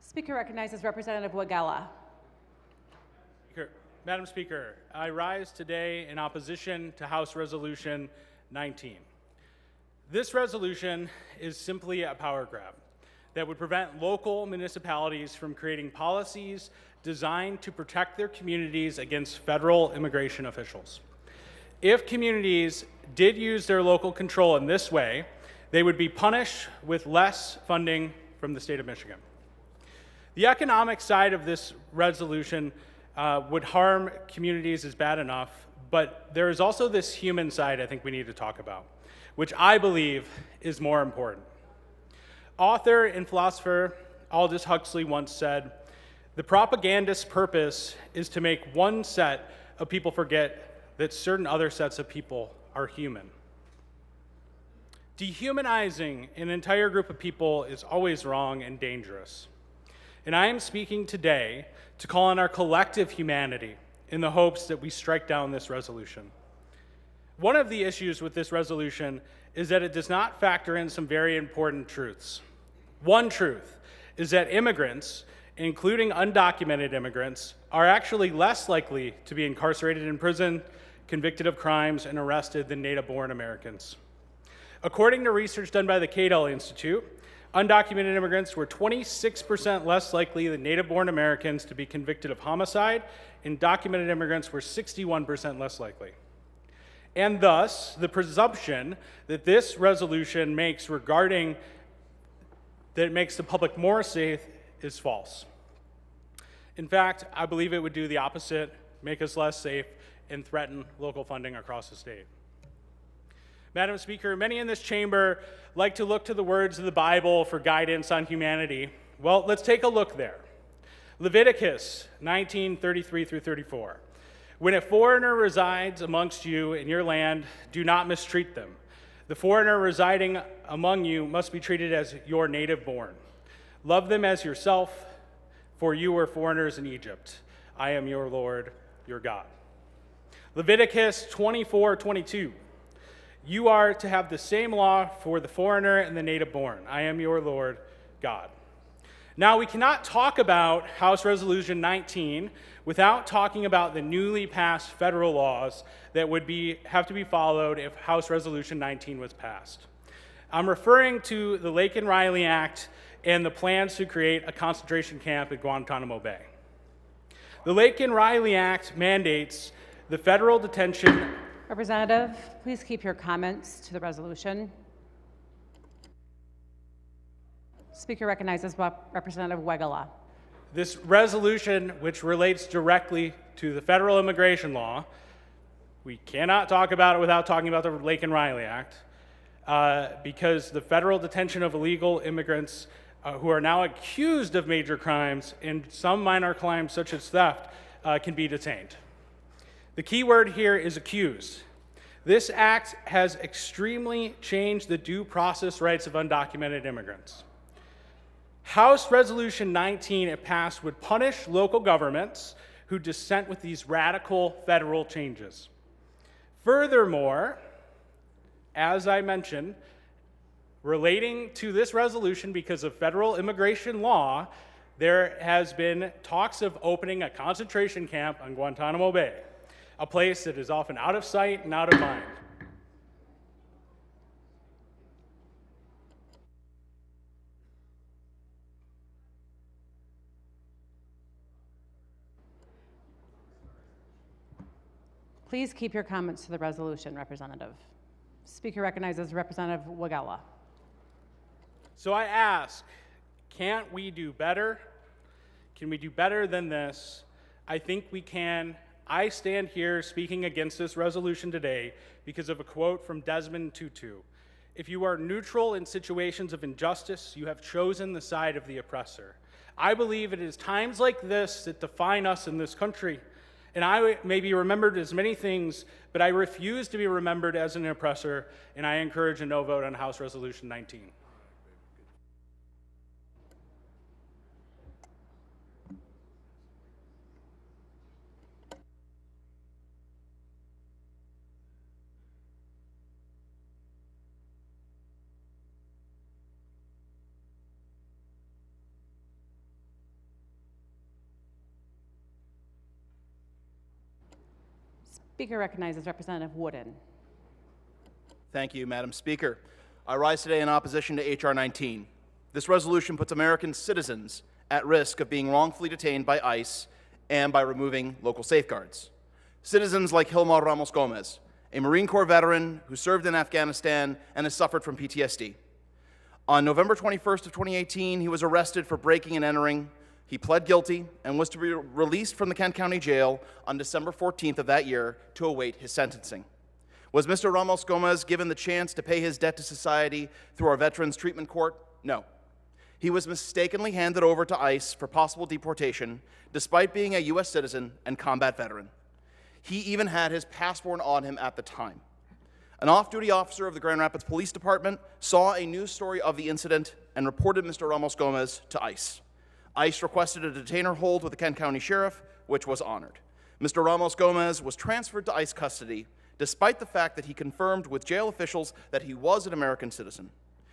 Speaker recognizes Representative Wagella. Madam Speaker, I rise today in opposition to House Resolution 19. This resolution is simply a power grab that would prevent local municipalities from creating policies designed to protect their communities against federal immigration officials. If communities did use their local control in this way, they would be punished with less funding from the state of Michigan. The economic side of this resolution would harm communities is bad enough, but there is also this human side I think we need to talk about, which I believe is more important. Author and philosopher Aldous Huxley once said, "The propagandist's purpose is to make one set of people forget that certain other sets of people are human." Dehumanizing an entire group of people is always wrong and dangerous. And I am speaking today to call on our collective humanity in the hopes that we strike down this resolution. One of the issues with this resolution is that it does not factor in some very important truths. One truth is that immigrants, including undocumented immigrants, are actually less likely to be incarcerated in prison, convicted of crimes, and arrested than native-born Americans. According to research done by the Cadell Institute, undocumented immigrants were 26% less likely than native-born Americans to be convicted of homicide, and documented immigrants were 61% less likely. And thus, the presumption that this resolution makes regarding that it makes the public more safe is false. In fact, I believe it would do the opposite, make us less safe, and threaten local funding across the state. Madam Speaker, many in this chamber like to look to the words of the Bible for guidance on humanity. Well, let's take a look there. Leviticus 19:33 through 34. When a foreigner resides amongst you in your land, do not mistreat them. The foreigner residing among you must be treated as your native born. Love them as yourself, for you were foreigners in Egypt. I am your Lord, your God. Leviticus 24:22. You are to have the same law for the foreigner and the native born. I am your Lord God. Now, we cannot talk about House Resolution 19 without talking about the newly passed federal laws that would have to be followed if House Resolution 19 was passed. I'm referring to the Laken-Riley Act and the plans to create a concentration camp at Guantanamo Bay. The Laken-Riley Act mandates the federal detention. Representative, please keep your comments to the resolution. Speaker recognizes Representative Wegela. This resolution, which relates directly to the federal immigration law, we cannot talk about it without talking about the Laken-Riley Act, because the federal detention of illegal immigrants who are now accused of major crimes and some minor crimes such as theft can be detained. The key word here is accused. This act has extremely changed the due process rights of undocumented immigrants. House Resolution 19, if passed, would punish local governments who dissent with these radical federal changes. Furthermore, as I mentioned, relating to this resolution because of federal immigration law, there has been talks of opening a concentration camp on Guantanamo Bay, a place that is often out of sight and out of mind. Please keep your comments to the resolution, Representative. Speaker recognizes Representative Wagella. So I ask, can't we do better? Can we do better than this? I think we can. I stand here speaking against this resolution today because of a quote from Desmond Tutu. If you are neutral in situations of injustice, you have chosen the side of the oppressor. I believe it is times like this that define us in this country. And I may be remembered as many things, but I refuse to be remembered as an oppressor, and I encourage a no vote on House Resolution 19. Speaker recognizes Representative Wooden. Thank you, Madam Speaker. I rise today in opposition to H.R. 19. This resolution puts American citizens at risk of being wrongfully detained by ICE and by removing local safeguards. Citizens like Hilmar Ramos Gomez, a Marine Corps veteran who served in Afghanistan and has suffered from PTSD. On November 21st of 2018, he was arrested for breaking and entering. He pled guilty and was to be released from the Kent County Jail on December 14th of that year to await his sentencing. Was Mr. Ramos Gomez given the chance to pay his debt to society through our Veterans Treatment Court? No. He was mistakenly handed over to ICE for possible deportation, despite being a U.S. citizen and combat veteran. He even had his passport on him at the time. An off-duty officer of the Grand Rapids Police Department saw a news story of the incident and reported Mr. Ramos Gomez to ICE. ICE requested a detainer hold with the Kent County Sheriff, which was honored. Mr. Ramos Gomez was transferred to ICE custody, despite the fact that he confirmed with jail officials that he was an American citizen.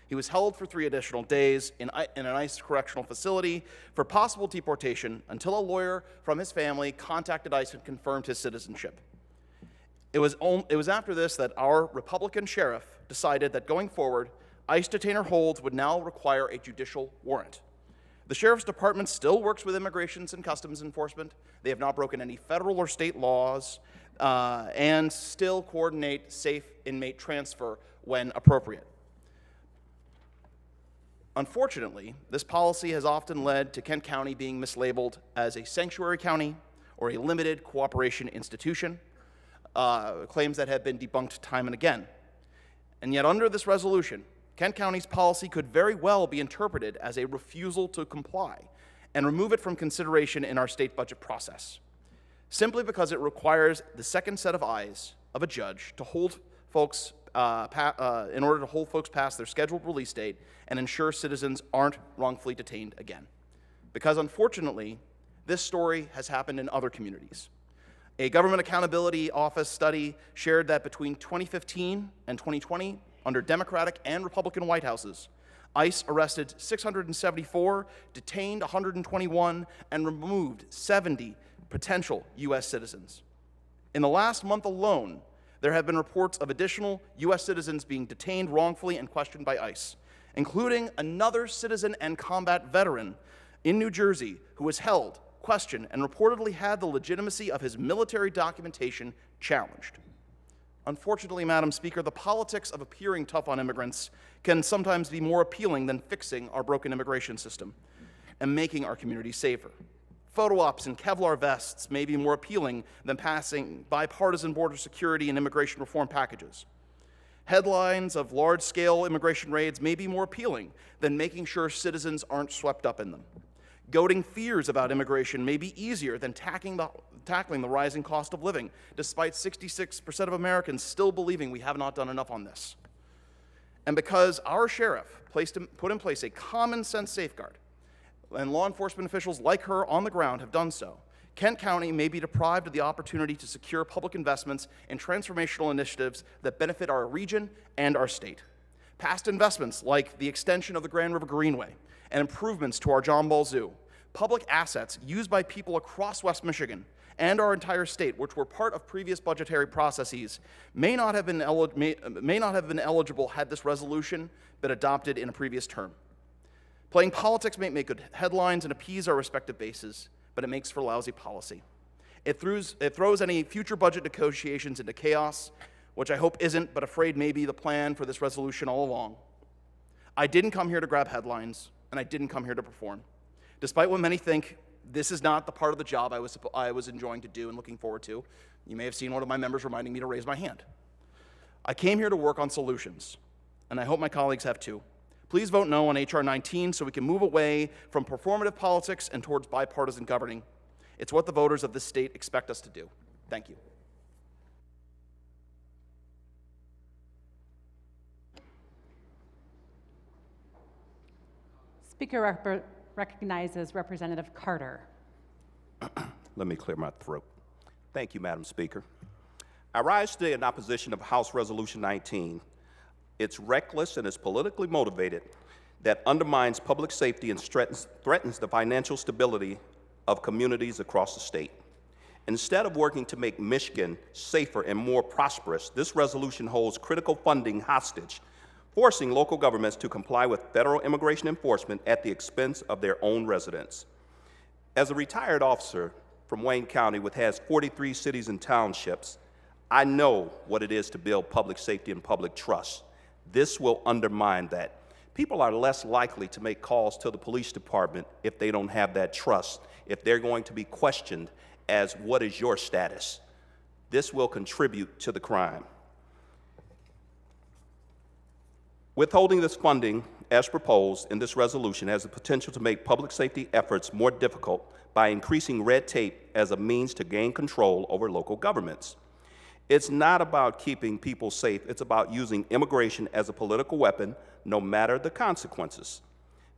He was held for 3 additional days in an ICE correctional facility for possible deportation until a lawyer from his family contacted ICE and confirmed his citizenship. It was after this that our Republican sheriff decided that going forward, ICE detainer holds would now require a judicial warrant. The Sheriff's Department still works with Immigration and Customs Enforcement. They have not broken any federal or state laws and still coordinate safe inmate transfer when appropriate. Unfortunately, this policy has often led to Kent County being mislabeled as a sanctuary county or a limited cooperation institution, claims that have been debunked time and again. And yet under this resolution, Kent County's policy could very well be interpreted as a refusal to comply and remove it from consideration in our state budget process, simply because it requires the second set of eyes of a judge to hold folks, in order to hold folks past their scheduled release date and ensure citizens aren't wrongfully detained again. Because unfortunately, this story has happened in other communities. A Government Accountability Office study shared that between 2015 and 2020, under Democratic and Republican White Houses, ICE arrested 674, detained 121, and removed 70 potential U.S. citizens. In the last month alone, there have been reports of additional U.S. citizens being detained wrongfully and questioned by ICE, including another citizen and combat veteran in New Jersey who was held, questioned, and reportedly had the legitimacy of his military documentation challenged. Unfortunately, Madam Speaker, the politics of appearing tough on immigrants can sometimes be more appealing than fixing our broken immigration system and making our communities safer. Photo ops and Kevlar vests may be more appealing than passing bipartisan border security and immigration reform packages. Headlines of large-scale immigration raids may be more appealing than making sure citizens aren't swept up in them. Goading fears about immigration may be easier than tackling the rising cost of living, despite 66% of Americans still believing we have not done enough on this. And because our sheriff put in place a common sense safeguard, and law enforcement officials like her on the ground have done so, Kent County may be deprived of the opportunity to secure public investments in transformational initiatives that benefit our region and our state. Past investments like the extension of the Grand River Greenway and improvements to our John Ball Zoo, public assets used by people across West Michigan and our entire state, which were part of previous budgetary processes, may not have been eligible had this resolution been adopted in a previous term. Playing politics may make good headlines and appease our respective bases, but it makes for lousy policy. It throws any future budget negotiations into chaos, which I hope isn't, but afraid may be the plan for this resolution all along. I didn't come here to grab headlines, and I didn't come here to perform. Despite what many think, this is not the part of the job I was enjoying to do and looking forward to. You may have seen one of my members reminding me to raise my hand. I came here to work on solutions, and I hope my colleagues have too. Please vote no on H.R. 19 so we can move away from performative politics and towards bipartisan governing. It's what the voters of this state expect us to do. Thank you. Speaker recognizes Representative Carter. Let me clear my throat. Thank you, Madam Speaker. I rise today in opposition of House Resolution 19. It's reckless and is politically motivated that undermines public safety and threatens the financial stability of communities across the state. Instead of working to make Michigan safer and more prosperous, this resolution holds critical funding hostage, forcing local governments to comply with federal immigration enforcement at the expense of their own residents. As a retired officer from Wayne County, which has 43 cities and townships, I know what it is to build public safety and public trust. This will undermine that. People are less likely to make calls to the police department if they don't have that trust, if they're going to be questioned as what is your status. This will contribute to the crime. Withholding this funding, as proposed in this resolution, has the potential to make public safety efforts more difficult by increasing red tape as a means to gain control over local governments. It's not about keeping people safe, it's about using immigration as a political weapon, no matter the consequences.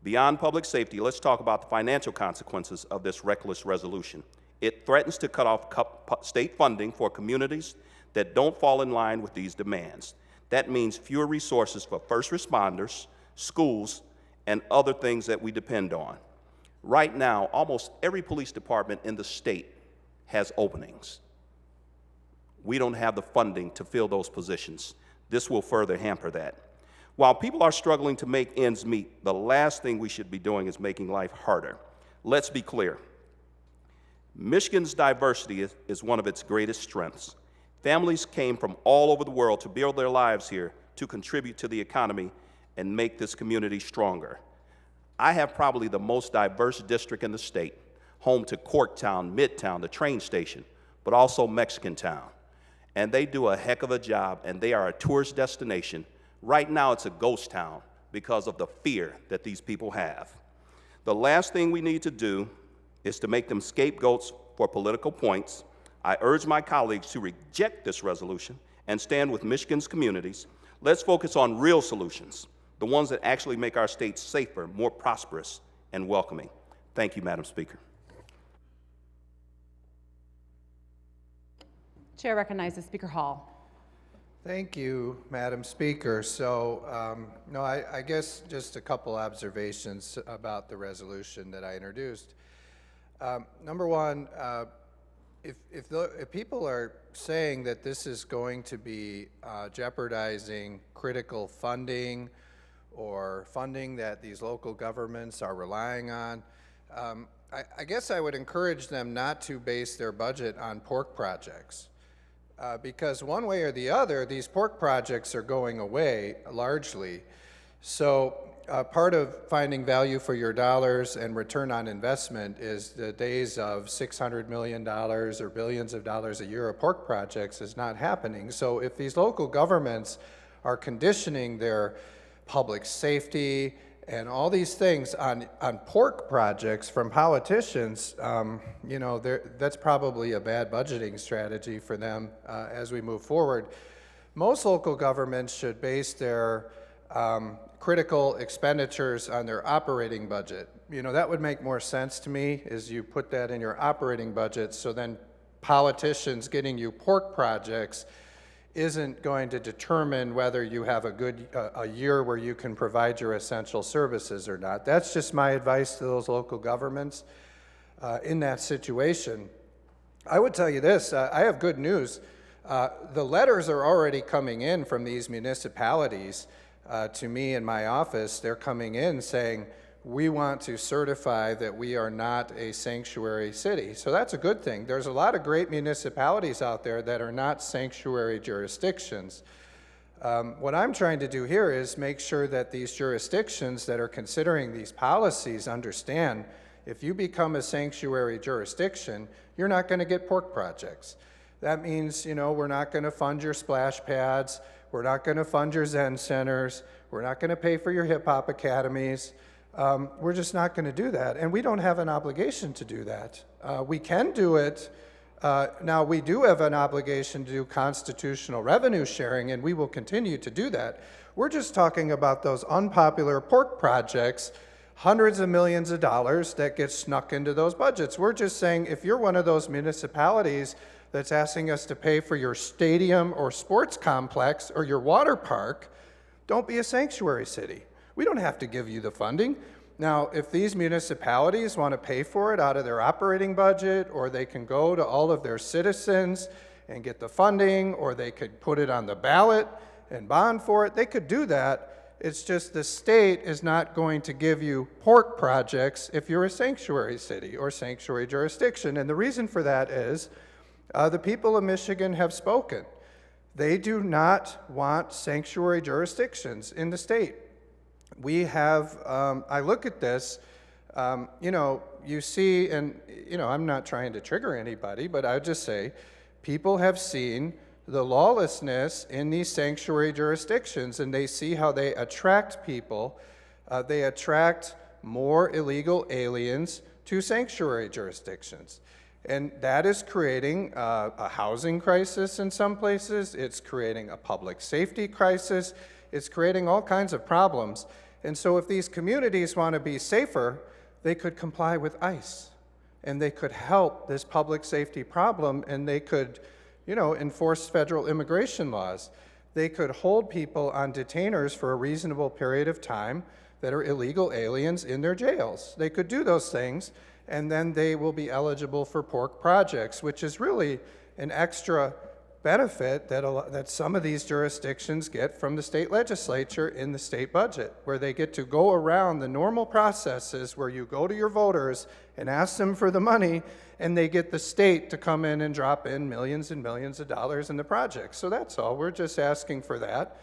Beyond public safety, let's talk about the financial consequences of this reckless resolution. It threatens to cut off state funding for communities that don't fall in line with these demands. That means fewer resources for first responders, schools, and other things that we depend on. Right now, almost every police department in the state has openings. We don't have the funding to fill those positions. This will further hamper that. While people are struggling to make ends meet, the last thing we should be doing is making life harder. Let's be clear. Michigan's diversity is one of its greatest strengths. Families came from all over the world to build their lives here, to contribute to the economy and make this community stronger. I have probably the most diverse district in the state, home to Corktown, Midtown, the train station, but also Mexican Town. And they do a heck of a job, and they are a tourist destination. Right now, it's a ghost town because of the fear that these people have. The last thing we need to do is to make them scapegoats for political points. I urge my colleagues to reject this resolution and stand with Michigan's communities. Let's focus on real solutions, the ones that actually make our state safer, more prosperous, and welcoming. Thank you, Madam Speaker. Chair recognizes Speaker Hall. Thank you, Madam Speaker. So, I guess just a couple observations about the resolution that I introduced. Number one, if people are saying that this is going to be jeopardizing critical funding or funding that these local governments are relying on, I guess I would encourage them not to base their budget on pork projects. Because one way or the other, these pork projects are going away largely. So part of finding value for your dollars and return on investment is the days of $600 million or billions of dollars a year of pork projects is not happening. So if these local governments are conditioning their public safety And all these things on pork projects from politicians, you know, that's probably a bad budgeting strategy for them as we move forward. Most local governments should base their critical expenditures on their operating budget. You know, that would make more sense to me, is you put that in your operating budget, so then politicians getting you pork projects isn't going to determine whether you have a year where you can provide your essential services or not. That's just my advice to those local governments in that situation. I would tell you this, I have good news. The letters are already coming in from these municipalities to me in my office. They're coming in saying, we want to certify that we are not a sanctuary city. So that's a good thing. There's a lot of great municipalities out there that are not sanctuary jurisdictions. What I'm trying to do here is make sure that these jurisdictions that are considering these policies understand if you become a sanctuary jurisdiction, you're not going to get pork projects. That means, you know, we're not going to fund your splash pads, we're not going to fund your Zen centers, we're not going to pay for your hip hop academies. We're just not going to do that, and we don't have an obligation to do that. We can do it. Now, we do have an obligation to do constitutional revenue sharing, and we will continue to do that. We're just talking about those unpopular pork projects, hundreds of millions of dollars that get snuck into those budgets. We're just saying, if you're one of those municipalities that's asking us to pay for your stadium or sports complex or your water park, don't be a sanctuary city. We don't have to give you the funding. Now, if these municipalities want to pay for it out of their operating budget, or they can go to all of their citizens and get the funding, or they could put it on the ballot and bond for it, they could do that. It's just the state is not going to give you pork projects if you're a sanctuary city or sanctuary jurisdiction. And the reason for that is the people of Michigan have spoken. They do not want sanctuary jurisdictions in the state. We have, I look at this, you know, you see, and, you know, I'm not trying to trigger anybody, but I would just say people have seen the lawlessness in these sanctuary jurisdictions, and they see how they attract people. They attract more illegal aliens to sanctuary jurisdictions. And that is creating a housing crisis in some places. It's creating a public safety crisis. It's creating all kinds of problems. And so if these communities want to be safer, they could comply with ICE, and they could help this public safety problem, and they could, you know, enforce federal immigration laws. They could hold people on detainers for a reasonable period of time that are illegal aliens in their jails. They could do those things, and then they will be eligible for pork projects, which is really an extra benefit that some of these jurisdictions get from the state legislature in the state budget, where they get to go around the normal processes where you go to your voters and ask them for the money, and they get the state to come in and drop in millions and millions of dollars in the project. So that's all. We're just asking for that.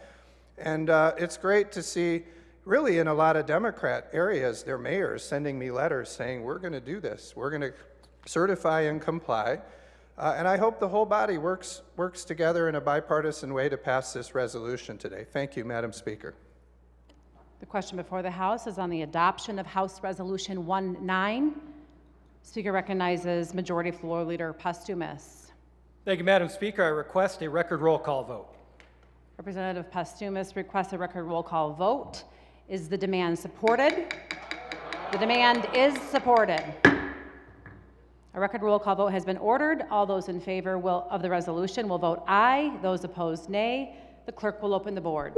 And it's great to see, really in a lot of Democrat areas, their mayors sending me letters saying, we're going to do this. We're going to certify and comply. And I hope the whole body works together in a bipartisan way to pass this resolution today. Thank you, Madam Speaker. The question before the House is on the adoption of House Resolution 19. Speaker recognizes Majority Floor Leader Postumus. Thank you, Madam Speaker. I request a record roll call vote. Representative Postumus requests a record roll call vote. Is the demand supported? The demand is supported. A record roll call vote has been ordered. All those in favor of the resolution will vote aye. Those opposed, nay. The clerk will open the board.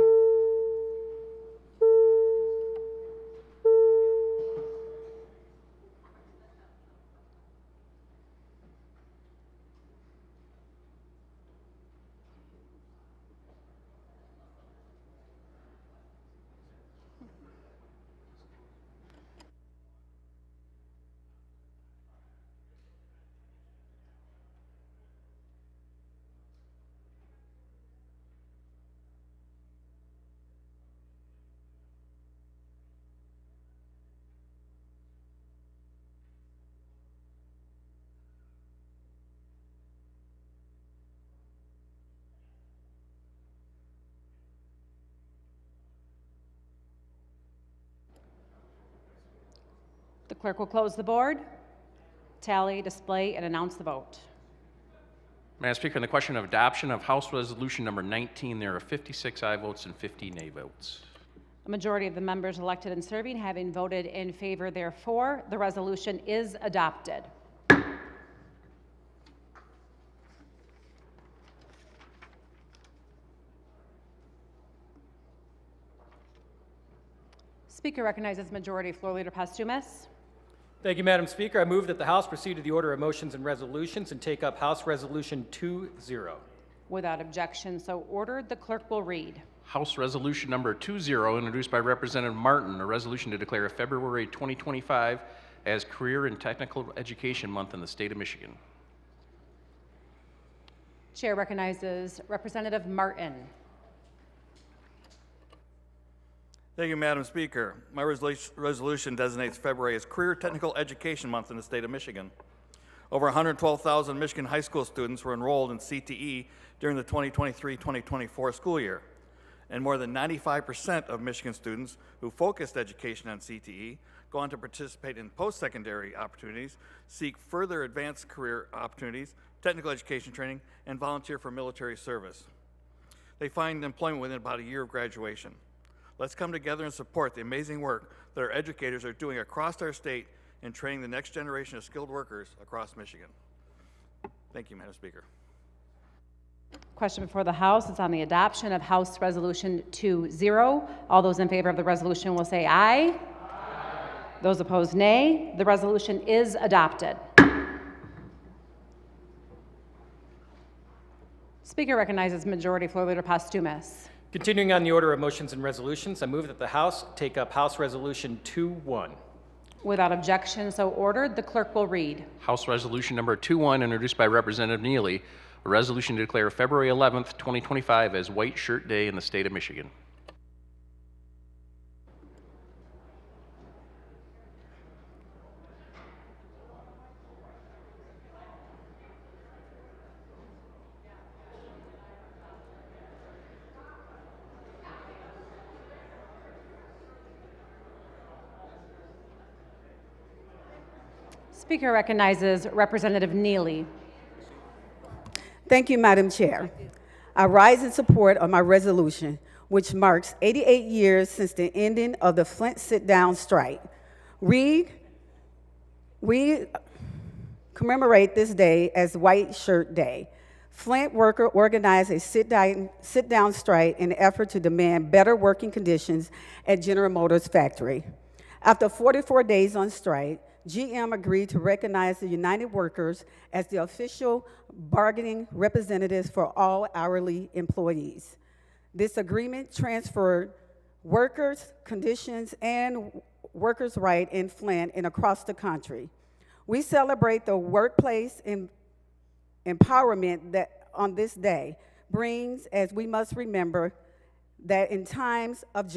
clerk will close the board, tally, display, and announce the vote. Madam Speaker, on the question of adoption of House Resolution number 19, there are 56 aye votes and 50 nay votes. A majority of the members elected and serving having voted in favor, therefore, the resolution is adopted. Speaker recognizes Majority Floor Leader Postumus. Thank you, Madam Speaker. I move that the House proceed to the order of motions and resolutions and take up House Resolution 2-0. Without objection, so ordered, the clerk will read. House Resolution number 2-0, introduced by Representative Martin, a resolution to declare February 2025 as Career and Technical Education Month in the state of Michigan. Chair recognizes Representative Martin. Thank you, Madam Speaker. My resolution designates February as Career Technical Education Month in the state of Michigan. Over 112,000 Michigan high school students were enrolled in CTE during the 2023-2024 school year. And more than 95% of Michigan students who focused education on CTE go on to participate in post-secondary opportunities, seek further advanced career opportunities, technical education training, and volunteer for military service. They find employment within about a year of graduation. Let's come together and support the amazing work that our educators are doing across our state in training the next generation of skilled workers across Michigan. Thank you, Madam Speaker. Question before the House is on the adoption of House Resolution 2-0. All those in favor of the resolution will say aye. Aye. Those opposed, nay. The resolution is adopted. Speaker recognizes Majority Floor Leader Postumus. Continuing on the order of motions and resolutions, I move that the House take up House Resolution 2-1. Without objection, so ordered, the clerk will read. House Resolution number 2-1, introduced by Representative Neely, a resolution to declare February 11th, 2025 as White Shirt Day in the state of Michigan. Speaker recognizes Representative Neely. Thank you, Madam Chair. I rise in support of my resolution, which marks 88 years since the ending of the Flint sit-down strike. We commemorate this day as White Shirt Day. Flint worker organized a sit-down strike in an effort to demand better working conditions at General Motors factory. After 44 days on strike, GM agreed to recognize the United Workers as the official bargaining representatives for all hourly employees. This agreement transferred workers' conditions and workers' rights in Flint and across the country. We celebrate the workplace empowerment that on this day brings, as we must remember that in times of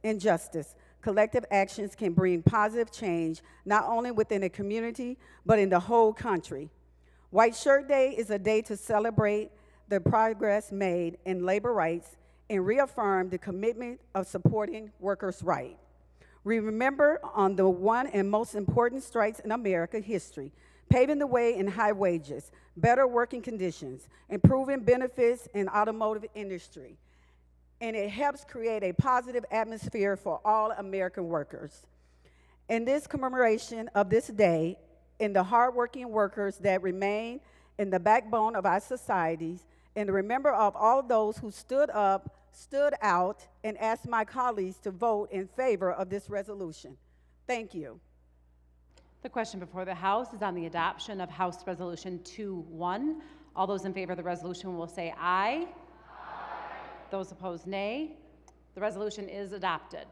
injustice, collective actions can bring positive change, not only within a community, but in the whole country. White Shirt Day is a day to celebrate the progress made in labor rights and reaffirm the commitment of supporting workers' rights. We remember on the one and most important strikes in American history, paving the way in high wages, better working conditions, improving benefits in automotive industry, and it helps create a positive atmosphere for all American workers. In this commemoration of this day, and the hardworking workers that remain in the backbone of our societies, and remember of all those who stood up, stood out, and asked my colleagues to vote in favor of this resolution. Thank you. The question before the House is on the adoption of House Resolution 2-1. All those in favor of the resolution will say aye. Those opposed, nay. The resolution is adopted.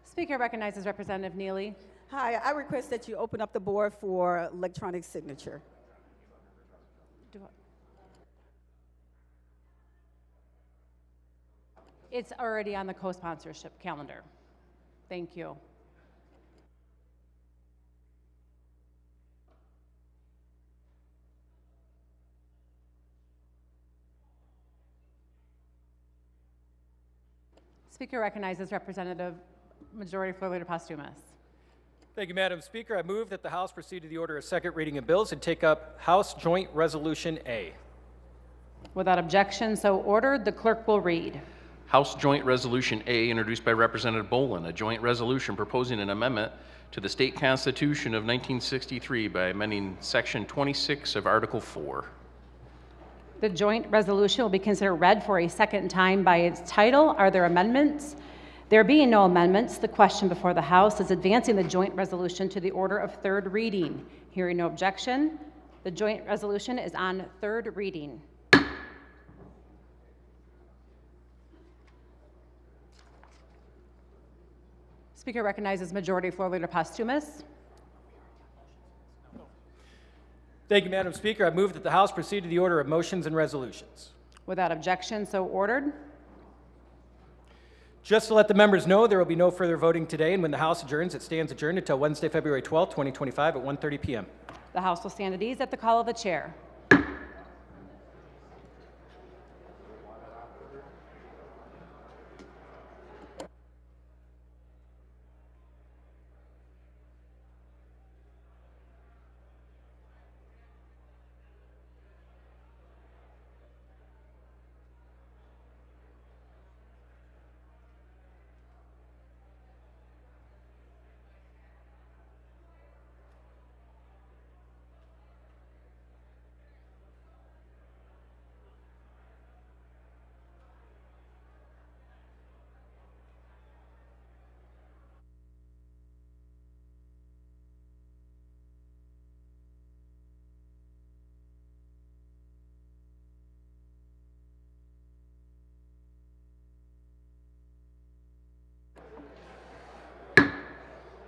Speaker recognizes Representative Neely. Hi, I request that you open up the board for electronic signature. It's already on the co-sponsorship calendar. Thank you. Speaker recognizes Representative Majority Floor Leader Posthumous. Thank you, Madam Speaker. I move that the House proceed to the order of second reading of bills and take up House Joint Resolution A. Without objection, so ordered. The clerk will read. House Joint Resolution A, introduced by Representative Bolin, a joint resolution proposing an amendment to the state constitution of 1963 by amending Section 26 of Article 4. The joint resolution will be considered read for a second time by its title. Are there amendments? There being no amendments, the question before the House is advancing the joint resolution to the order of third reading. Hearing no objection, the joint resolution is on third reading. Speaker recognizes Majority Floor Leader Posthumous. Thank you, Madam Speaker. I move that the House proceed to the order of motions and resolutions. Without objection, so ordered. Just to let the members know, there will be no further voting today, and when the House adjourns, it stands adjourned until Wednesday, February 12, 2025 at 1:30 p.m. The House will stand at ease at the call of the chair.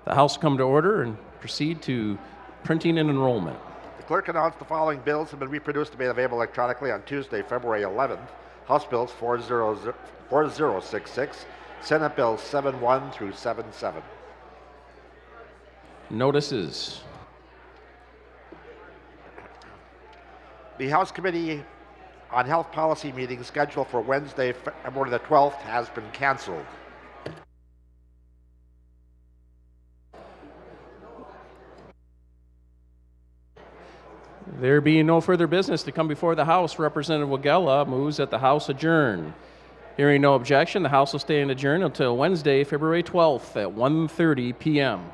The House come to order and proceed to printing and enrollment. The clerk announced the following bills have been reproduced to be available electronically on Tuesday, February 11th. House Bills 4066, Senate Bills 71 through 77. Notices. The House Committee on Health Policy meeting scheduled for Wednesday, February the 12th has been canceled. There being no further business to come before the House, Representative Wagella moves that the House adjourn. Hearing no objection, the House will stand adjourned until Wednesday, February 12th at 1:30 p.m.